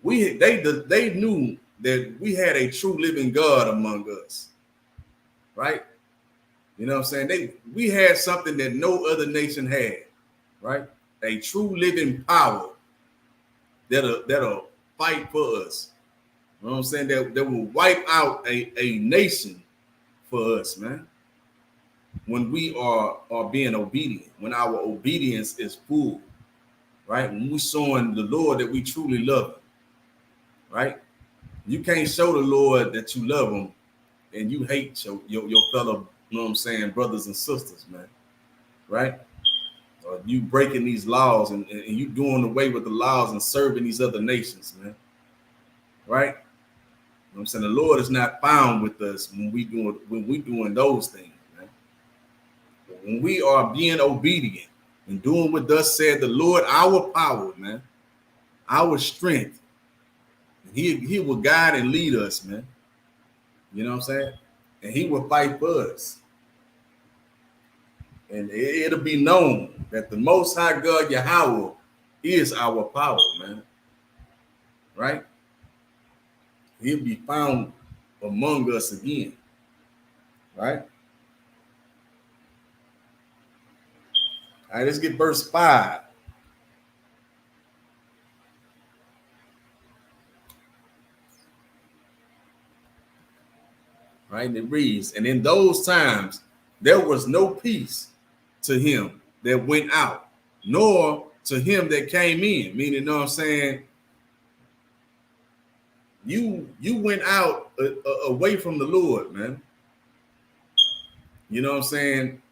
They knew that we had a true living God among us, right? You know what I'm saying? We had something that no other nation had, right? A true living power that'll fight for us. You know what I'm saying? That will wipe out a nation for us, man. When we are being obedient, when our obedience is full, right? When we're showing the Lord that we truly love Him, right? You can't show the Lord that you love Him and you hate your fellow, you know what I'm saying, brothers and sisters, man, right? You breaking these laws and you doing away with the laws and serving these other nations, man. Right? You know what I'm saying? The Lord is not found with us when we doing those things, man. But when we are being obedient and doing what thus said the Lord, our power, man, our strength, he will guide and lead us, man. You know what I'm saying? And he will fight for us. And it'll be known that the Most High God Yahweh is our power, man. Right? He'll be found among us again. Right? All right, let's get verse 5. Right? And it reads, and in those times there was no peace to him that went out, nor to him that came in. Meaning, you know what I'm saying? You went out away from the Lord, man. You know what I'm saying?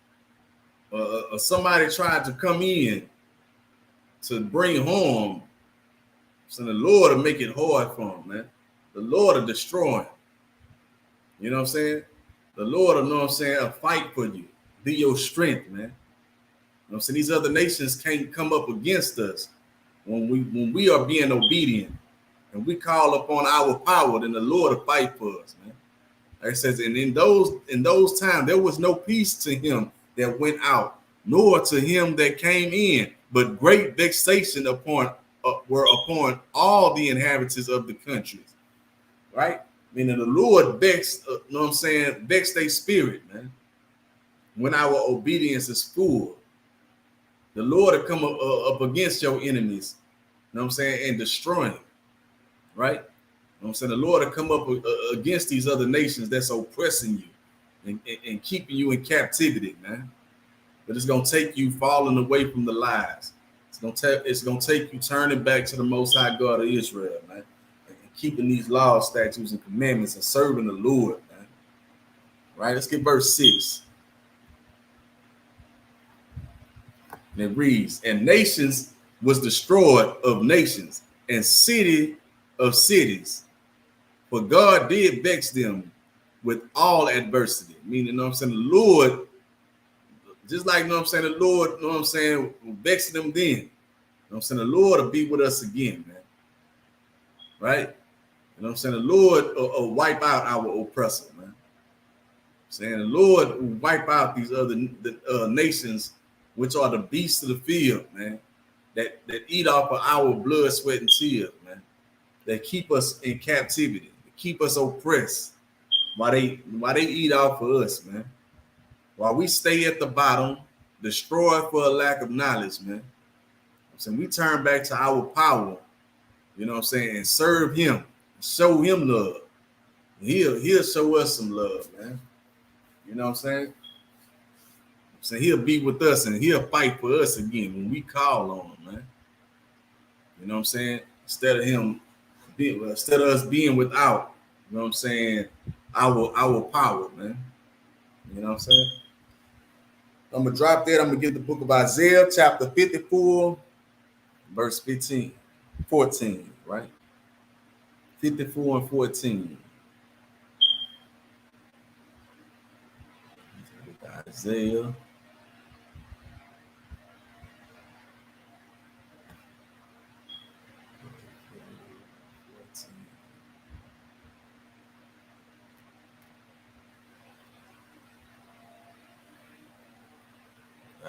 Somebody tried to come in to bring harm. So the Lord will make it hard for him, man. The Lord will destroy him. You know what I'm saying? The Lord will, know what I'm saying, will fight for you. Be your strength, man. You know what I'm saying? These other nations can't come up against us when we are being obedient and we call upon our power, then the Lord will fight for us, man. Like it says, and in those times there was no peace to him that went out, nor to him that came in, but great vexation were upon all the inhabitants of the countries. Right? Meaning the Lord vexed, you know what I'm saying, vexed their spirit, man. When our obedience is full, the Lord will come up against your enemies, you know what I'm saying, and destroy them. Right? You know what I'm saying? The Lord will come up against these other nations that's oppressing you and keeping you in captivity, man. But it's gonna take you falling away from the lies. It's gonna take you turning back to the Most High God of Israel, man, and keeping these laws, statutes, and commandments and serving the Lord, man. Right? Let's get verse 6. And it reads, and nations was destroyed of nations, and city of cities. For God did vex them with all adversity. Meaning, you know what I'm saying? The Lord, just like, you know what I'm saying, the Lord, you know what I'm saying, vexed them then. You know what I'm saying? The Lord will be with us again, man. Right? You know what I'm saying? The Lord will wipe out our oppressor, man. I'm saying the Lord will wipe out these other nations, which are the beasts of the field, man, that eat off of our blood, sweat, and tears, man. That keep us in captivity, keep us oppressed while they eat off of us, man. While we stay at the bottom, destroyed for a lack of knowledge, man. So we turn back to our power, you know what I'm saying, and serve him, show him love. He'll show us some love, man. You know what I'm saying? So he'll be with us and he'll fight for us again when we call on him, man. You know what I'm saying? Instead of us being without, you know what I'm saying, our power, man. You know what I'm saying? I'm gonna drop that. I'm gonna give the book of Isaiah, chapter 54, verse 14, right? 54 and 14. Isaiah.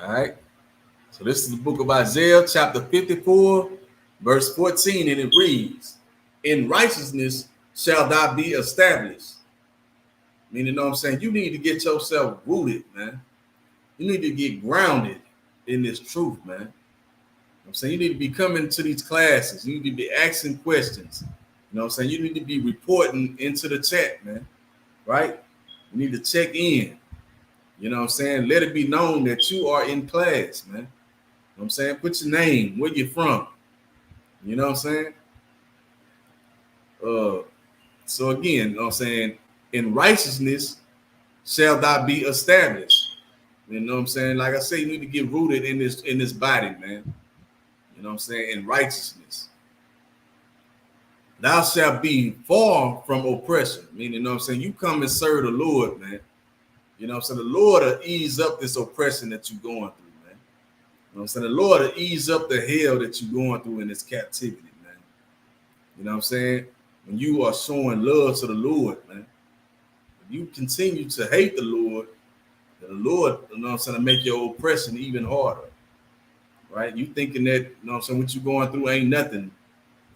All right. So this is the book of Isaiah, chapter 54, verse 14, and it reads, in righteousness shall thou be established. Meaning, you know what I'm saying? You need to get yourself rooted, man. You need to get grounded in this truth, man. I'm saying you need to be coming to these classes. You need to be asking questions. You know what I'm saying? You need to be reporting into the chat, man. Right? You need to check in. You know what I'm saying? Let it be known that you are in class, man. You know what I'm saying? Put your name, where you from. You know what I'm saying? So again, you know what I'm saying? In righteousness shall thou be established. You know what I'm saying? Like I say, you need to get rooted in this body, man. You know what I'm saying? In righteousness. Thou shalt be far from oppression. Meaning, you know what I'm saying? You come and serve the Lord, man. You know what I'm saying? The Lord will ease up this oppression that you're going through, man. You know what I'm saying? The Lord will ease up the hell that you're going through in this captivity, man. You know what I'm saying? When you are showing love to the Lord, man. If you continue to hate the Lord, you know what I'm saying, to make your oppression even harder. Right? You thinking that, you know what I'm saying, what you going through ain't nothing.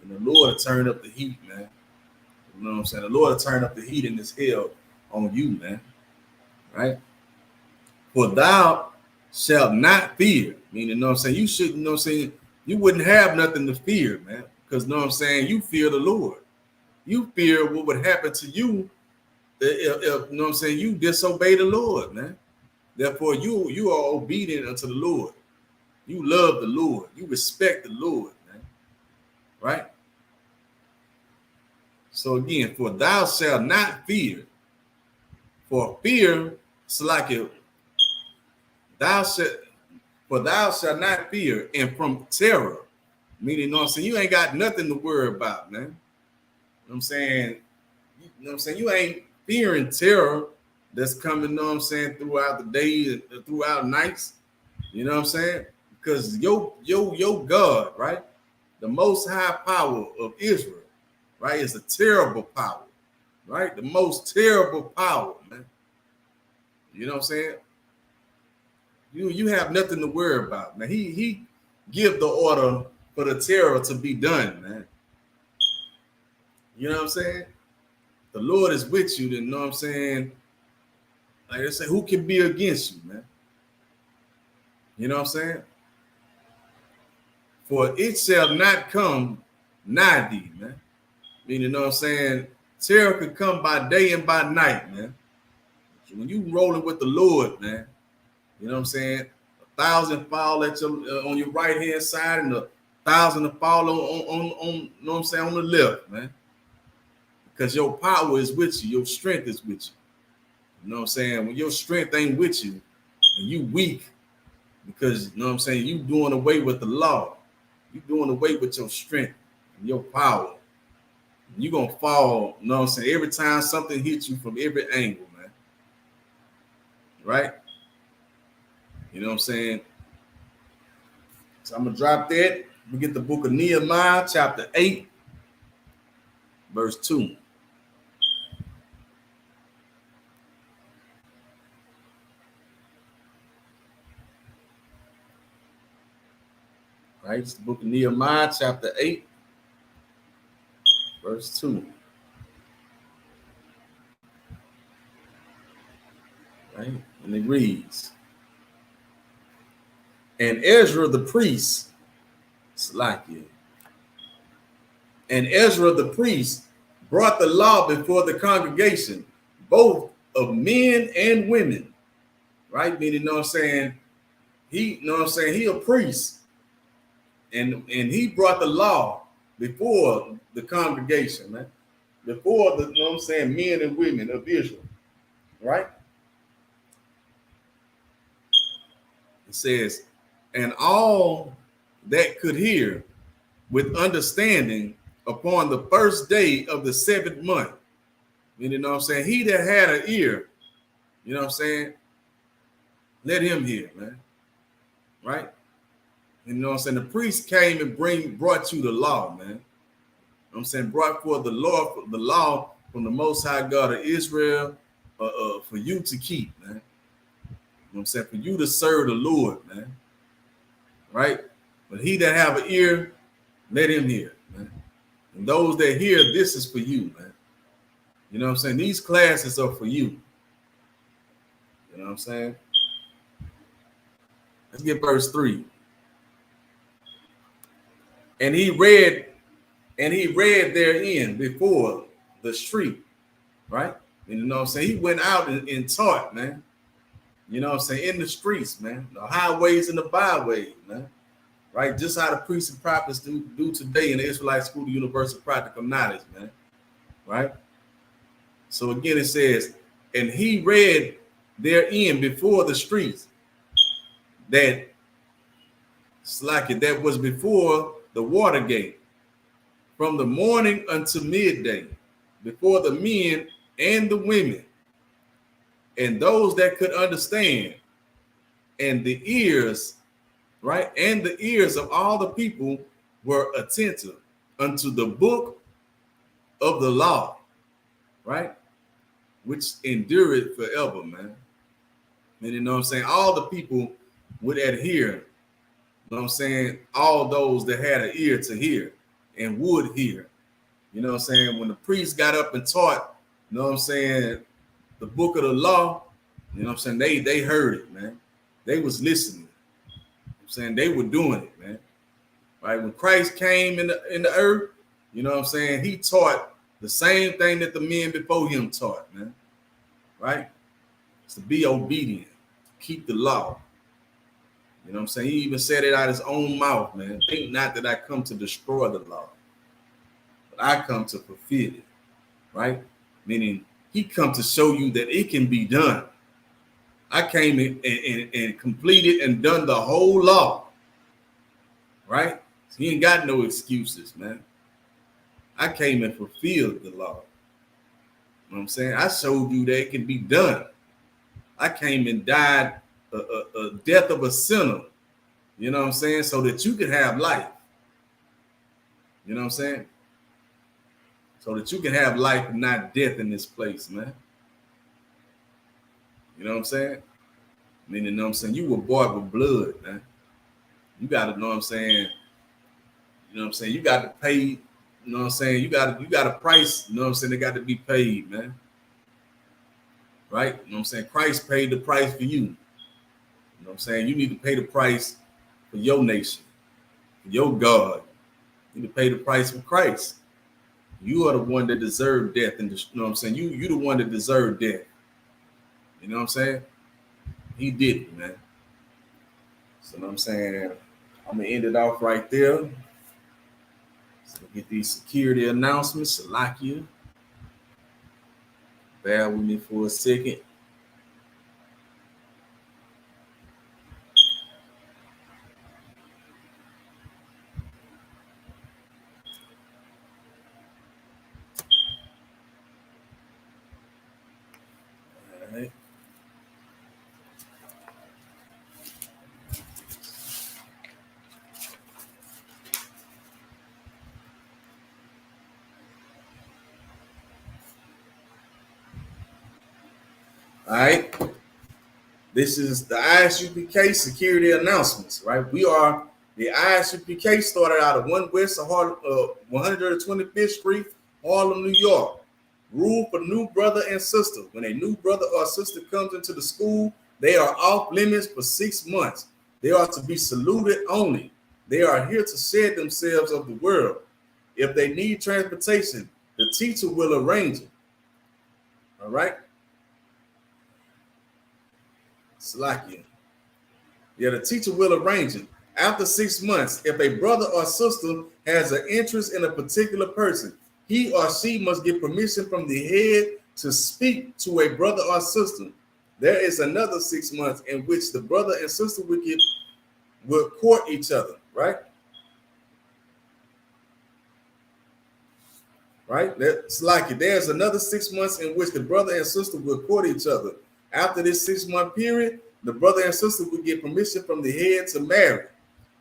And the Lord will turn up the heat, man. You know what I'm saying? The Lord will turn up the heat in this hell on you, man. Right? For thou shalt not fear. Meaning, you know what I'm saying? You shouldn't, you know what I'm saying? You wouldn't have nothing to fear, man. Because, you know what I'm saying? You fear the Lord. You fear what would happen to you if you know what I'm saying, you disobey the Lord, man. Therefore, you are obedient unto the Lord. You love the Lord. You respect the Lord, man. Right? So again, for thou shalt not fear. For fear, Salakia, for thou shalt not fear, and from terror. Meaning, you know what I'm saying? You ain't got nothing to worry about, man. You know what I'm saying? You know what I'm saying? You ain't fearing terror that's coming, you know what I'm saying, throughout the day and throughout nights. You know what I'm saying? Because your God, right? The most high power of Israel, right, is a terrible power, right? The most terrible power, man. You know what I'm saying? You have nothing to worry about, man. He give the order for the terror to be done, man. You know what I'm saying? The Lord is with you, then, you know what I'm saying? Like I say, who can be against you, man? You know what I'm saying? For it shall not come nigh thee, man. Meaning, you know what I'm saying? Terror could come by day and by night, man. When you rolling with the Lord, man, you know what I'm saying? 1,000 fall at your on your right hand side, and 1,000 fall on you know what I'm saying, on the left, man. Because your power is with you, your strength is with you. You know what I'm saying? When your strength ain't with you and you weak, because you know what I'm saying, you doing away with the law, you doing away with your strength and your power. You're gonna fall, you know what I'm saying, every time something hits you from every angle, man. Right? You know what I'm saying? So I'm gonna drop that. We get the book of Nehemiah, chapter 8, verse 2. Right? It's the book of Nehemiah, chapter 8, verse 2. Right? And it reads, and Ezra the priest, Slakia, and Ezra the priest brought the law before the congregation, both of men and women. Right? Meaning, you know what I'm saying? He, you know what I'm saying? He a priest. And he brought the law before the congregation, man. Before the, you know what I'm saying, men and women of Israel. Right? It says, and all that could hear with understanding upon the first day of the 7th month. You know what I'm saying? He that had an ear, you know what I'm saying? Let him hear, man. Right? You know what I'm saying? The priest came and brought you the law, man. You know what I'm saying? Brought forth the law from the Most High God of Israel for you to keep, man. You know what I'm saying? For you to serve the Lord, man. Right? But he that have an ear, let him hear, man. And those that hear, this is for you, man. You know what I'm saying? These classes are for you. You know what I'm saying? Let's get verse 3. And he read therein before the street, right? And you know what I'm saying? He went out and taught, man. You know what I'm saying? In the streets, man. The highways and the byways, man. Right? Just how the priests and prophets do today in the Israelite School of Universal Practical Knowledge, man. Right? So again, it says, and he read therein before the streets that that was before the Watergate, from the morning until midday, before the men and the women and those that could understand, and the ears, right, and the ears of all the people were attentive unto the book of the law, right, which endureth forever, man. And you know what I'm saying? All the people would adhere, you know what I'm saying? All those that had an ear to hear and would hear, you know what I'm saying? When the priest got up and taught, you know what I'm saying, the book of the law, you know what I'm saying? They heard it, man. They was listening. You know what I'm saying? They were doing it, man. Right? When Christ came in the earth, you know what I'm saying? He taught the same thing that the men before him taught, man. Right? It's to be obedient, keep the law. You know what I'm saying? He even said it out of his own mouth, man. Think not that I come to destroy the law, but I come to fulfill it, right? Meaning he come to show you that it can be done. I came and completed and done the whole law, right? So he ain't got no excuses, man. I came and fulfilled the law. You know what I'm saying? I showed you that it can be done. I came and died a death of a sinner, you know what I'm saying, so that you can have life. You know what I'm saying? So that you can have life and not death in this place, man. You know what I'm saying? Meaning, you know what I'm saying, you were bought with blood, man. You got to know what I'm saying. You know what I'm saying? You got to pay, you know what I'm saying? You got a price, you know what I'm saying, they got to be paid, man. Right? You know what I'm saying? Christ paid the price for you. You know what I'm saying? You need to pay the price for your nation, for your God. You need to pay the price for Christ. You are the one that deserved death, and you know what I'm saying? You the one that deserved death. You know what I'm saying? He did it, man. So you know what I'm saying? I'm gonna end it off right there. So get these security announcements. Salakia. Bear with me for a second. All right. All right. This is the ISUPK security announcements, right? We are the ISUPK, started out of 1 West of 125th Street, Harlem, New York. Rule for new brother and sister. When a new brother or sister comes into the school, they are off limits for 6 months. They are to be saluted only. They are here to shed themselves of the world. If they need transportation, the teacher will arrange it. All right? Salakia. Yeah, the teacher will arrange it. After 6 months, if a brother or sister has an interest in a particular person, he or she must get permission from the head to speak to a brother or sister. There is another 6 months in which the brother and sister will court each other, right? Right? That's like it. There's another 6 months in which the brother and sister will court each other. After this 6 month period, the brother and sister will get permission from the head to marry.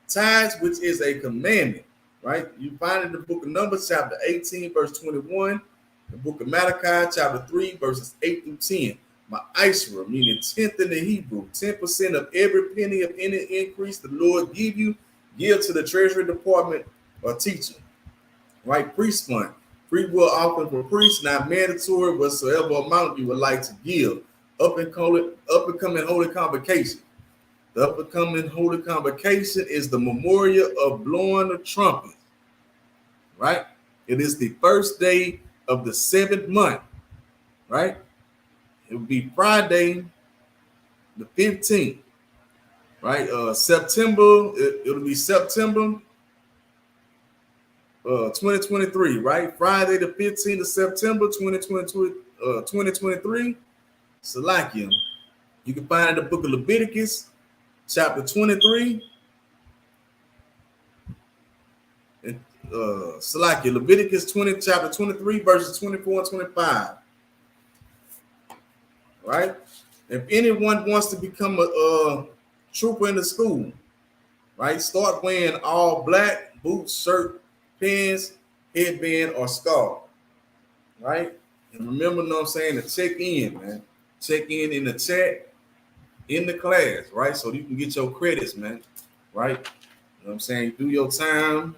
Tithes, which is a commandment, right? You find it in the book of Numbers, chapter 18, verse 21, the book of Malachi, chapter 3, verses 8 through 10. Ma'asra, meaning 10th in the Hebrew, 10% of every penny of any increase the Lord give you, give to the treasury department or teacher, right? Priest fund, free will offering for priests, not mandatory whatsoever amount you would like to give. Up and coming holy convocation. The up and coming holy convocation is the memorial of blowing the trumpet, right? It is the first day of the 7th month, right? It will be Friday, the 15th, right? September, it'll be September 2023, right? Friday, the 15th of September, 2023. Salakia. You can find in the book of Leviticus, chapter 23. Leviticus 20, chapter 23, verses 24 and 25. Right? If anyone wants to become a trooper in the school, right, start wearing all black, boots, shirt, pants, headband, or scarf. Right? And remember, you know what I'm saying, to check in, man. Check in the chat in the class, right? So you can get your credits, man. Right? You know what I'm saying? Do your time.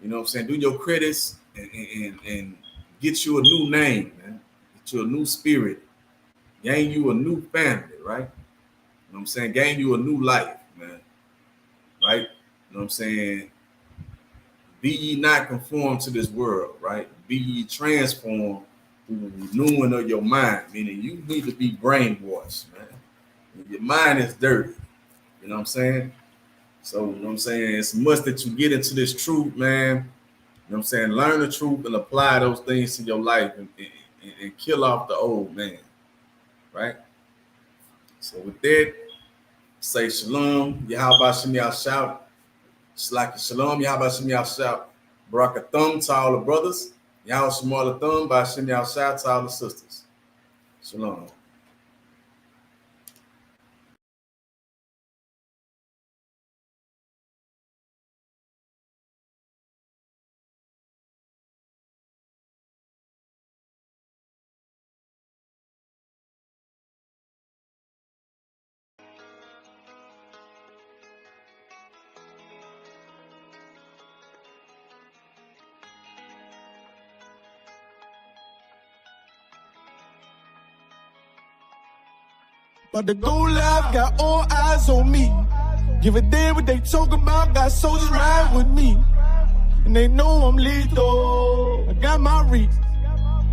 You know what I'm saying? Do your credits and get you a new name, man. Get you a new spirit. Gain you a new family, right? You know what I'm saying? Gain you a new life, man. Right? You know what I'm saying? Be ye not conformed to this world, right? Be ye transformed through the renewing of your mind, meaning you need to be brainwashed, man. Your mind is dirty. You know what I'm saying? So, you know what I'm saying? It's must that you get into this truth, man. You know what I'm saying? Learn the truth and apply those things to your life and kill off the old man, right? So with that, say shalom, Yahweh Shem Yahshua. Shalom, Yahweh Shem Yahshua. Barakathum to all the brothers. Yahweh Shemar Lathum, by Shem Yahshua to all the sisters. Shalom. But the go live got all eyes on me. Give a damn what they talking about. Got soldiers ride with me, and they know I'm lethal. I got my reasons.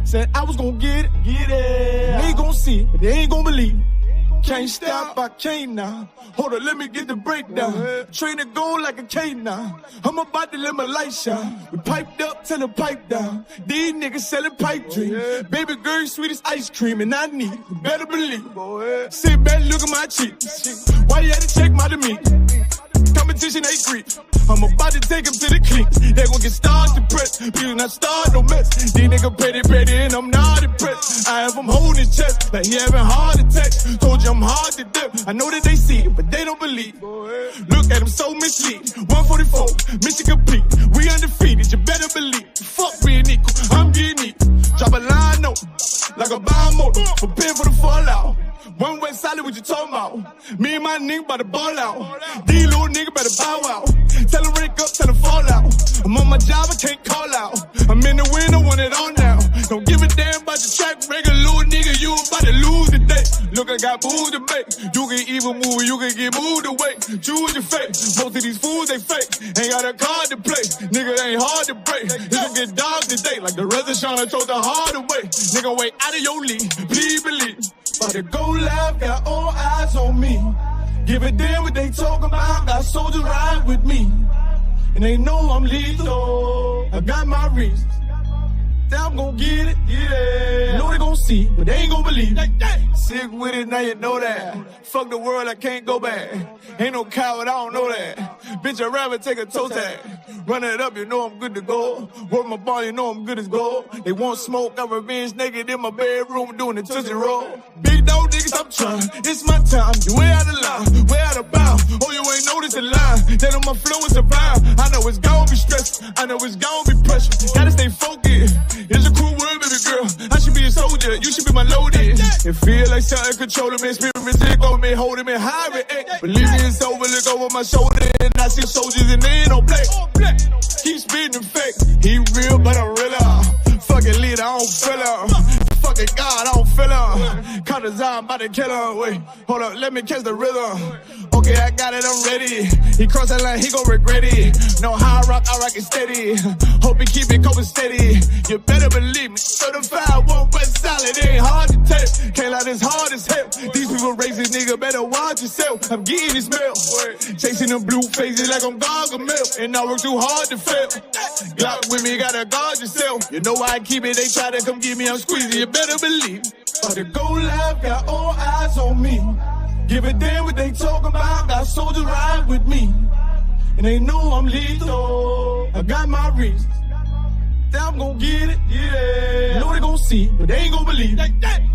Said I was gonna get it. They gon' see it, but they ain't gon' believe it. Can't stop, I can't now. Hold on, let me get the breakdown. Train to go like a K now. I'm about to let my light shine. We piped up till the pipe down. These niggas selling pipe dreams. Baby girl, sweet as ice cream, and I need it. You better believe it. Sit back, look at my cheeks. Why you had to check my demeanor? Competition ain't creep. I'm about to take him to the cleats. They gon' get stars depressed. People not start no mess. These niggas petty, and I'm not impressed. I have him holding his chest like he having heart attacks. Told you I'm hard to death. I know that they see it, but they don't believe. Look at him so misleading. 144, mission complete. We undefeated, you better believe. Fuck being equal, I'm getting equal. Drop a line note like a bomb motor. Prepare for the fallout. One way solid, what you talking about? Me and my nigga about to ball out. These little nigga better bow out. Tell him rank up, tell him fall out. I'm on my job, I can't call out. I'm in the wind, I want it all now. Don't give a damn about the track record, little nigga, you about to lose today. Look, I got moves to make. You can even move, you can get moved away. Choose your fate. Most of these fools, they fake. Ain't got a card to play. Nigga, they ain't hard to break. It's gonna get dark today, like the rest of Sean, I chose the harder way. Nigga, wait out of your league, please believe. But the go live got all eyes on me. Give a damn what they talking about. Got soldiers ride with me, and they know I'm lethal. I got my reasons. I'm gon' get it. Know they gon' see, but they ain't gon' believe. Sick with it, now you know that. Fuck the world, I can't go back. Ain't no coward, I don't know that. Bitch, I'd rather take a toe tag. Run it up, you know I'm good to go. Work my ball, you know I'm good as gold. They want smoke, got revenge naked in my bedroom doing the Tootsie Roll. Big dog niggas, I'm trying. It's my time. You way out of line, way out of bounds. Oh, you ain't noticed the line. That on my flow is a vibe. I know it's gon' be stressful. I know it's gon' be pressure. Gotta stay focused. It's a cool word, baby girl. I should be a soldier. You should be my loaded. It feel like something controlling me. Spirit sick on me, holding me high. Believe me, it's over. Look over my shoulder, and I see soldiers and they ain't no play. Keep spitting fake. He real, but I'm realer. Fucking leader, I don't feel her. Fucking God, I don't feel her. Cut his eye, I'm about to kill her. Wait, hold up, let me catch the rhythm. Okay, I got it, I'm ready. He cross that line, he gon' regret it. No high rock, I rock it steady. Hope he keep it cold steady. You better believe me. Certified, one west solid, it ain't hard to tell. Can't lie, this hard as hell. These people racist, nigga, better watch yourself. I'm getting this mail. Chasing them blue faces like I'm Gargamel. And I work too hard to fail. Glock with me, gotta guard yourself. You know why I keep it, they try to come get me, I'm squeezing. You better believe. But the go live got all eyes on me. Give a damn what they talking about. Got soldiers ride with me. And they know I'm lethal. I got my reasons. I'm gonna get it. Yeah. Know they gonna see, but they ain't gonna believe it.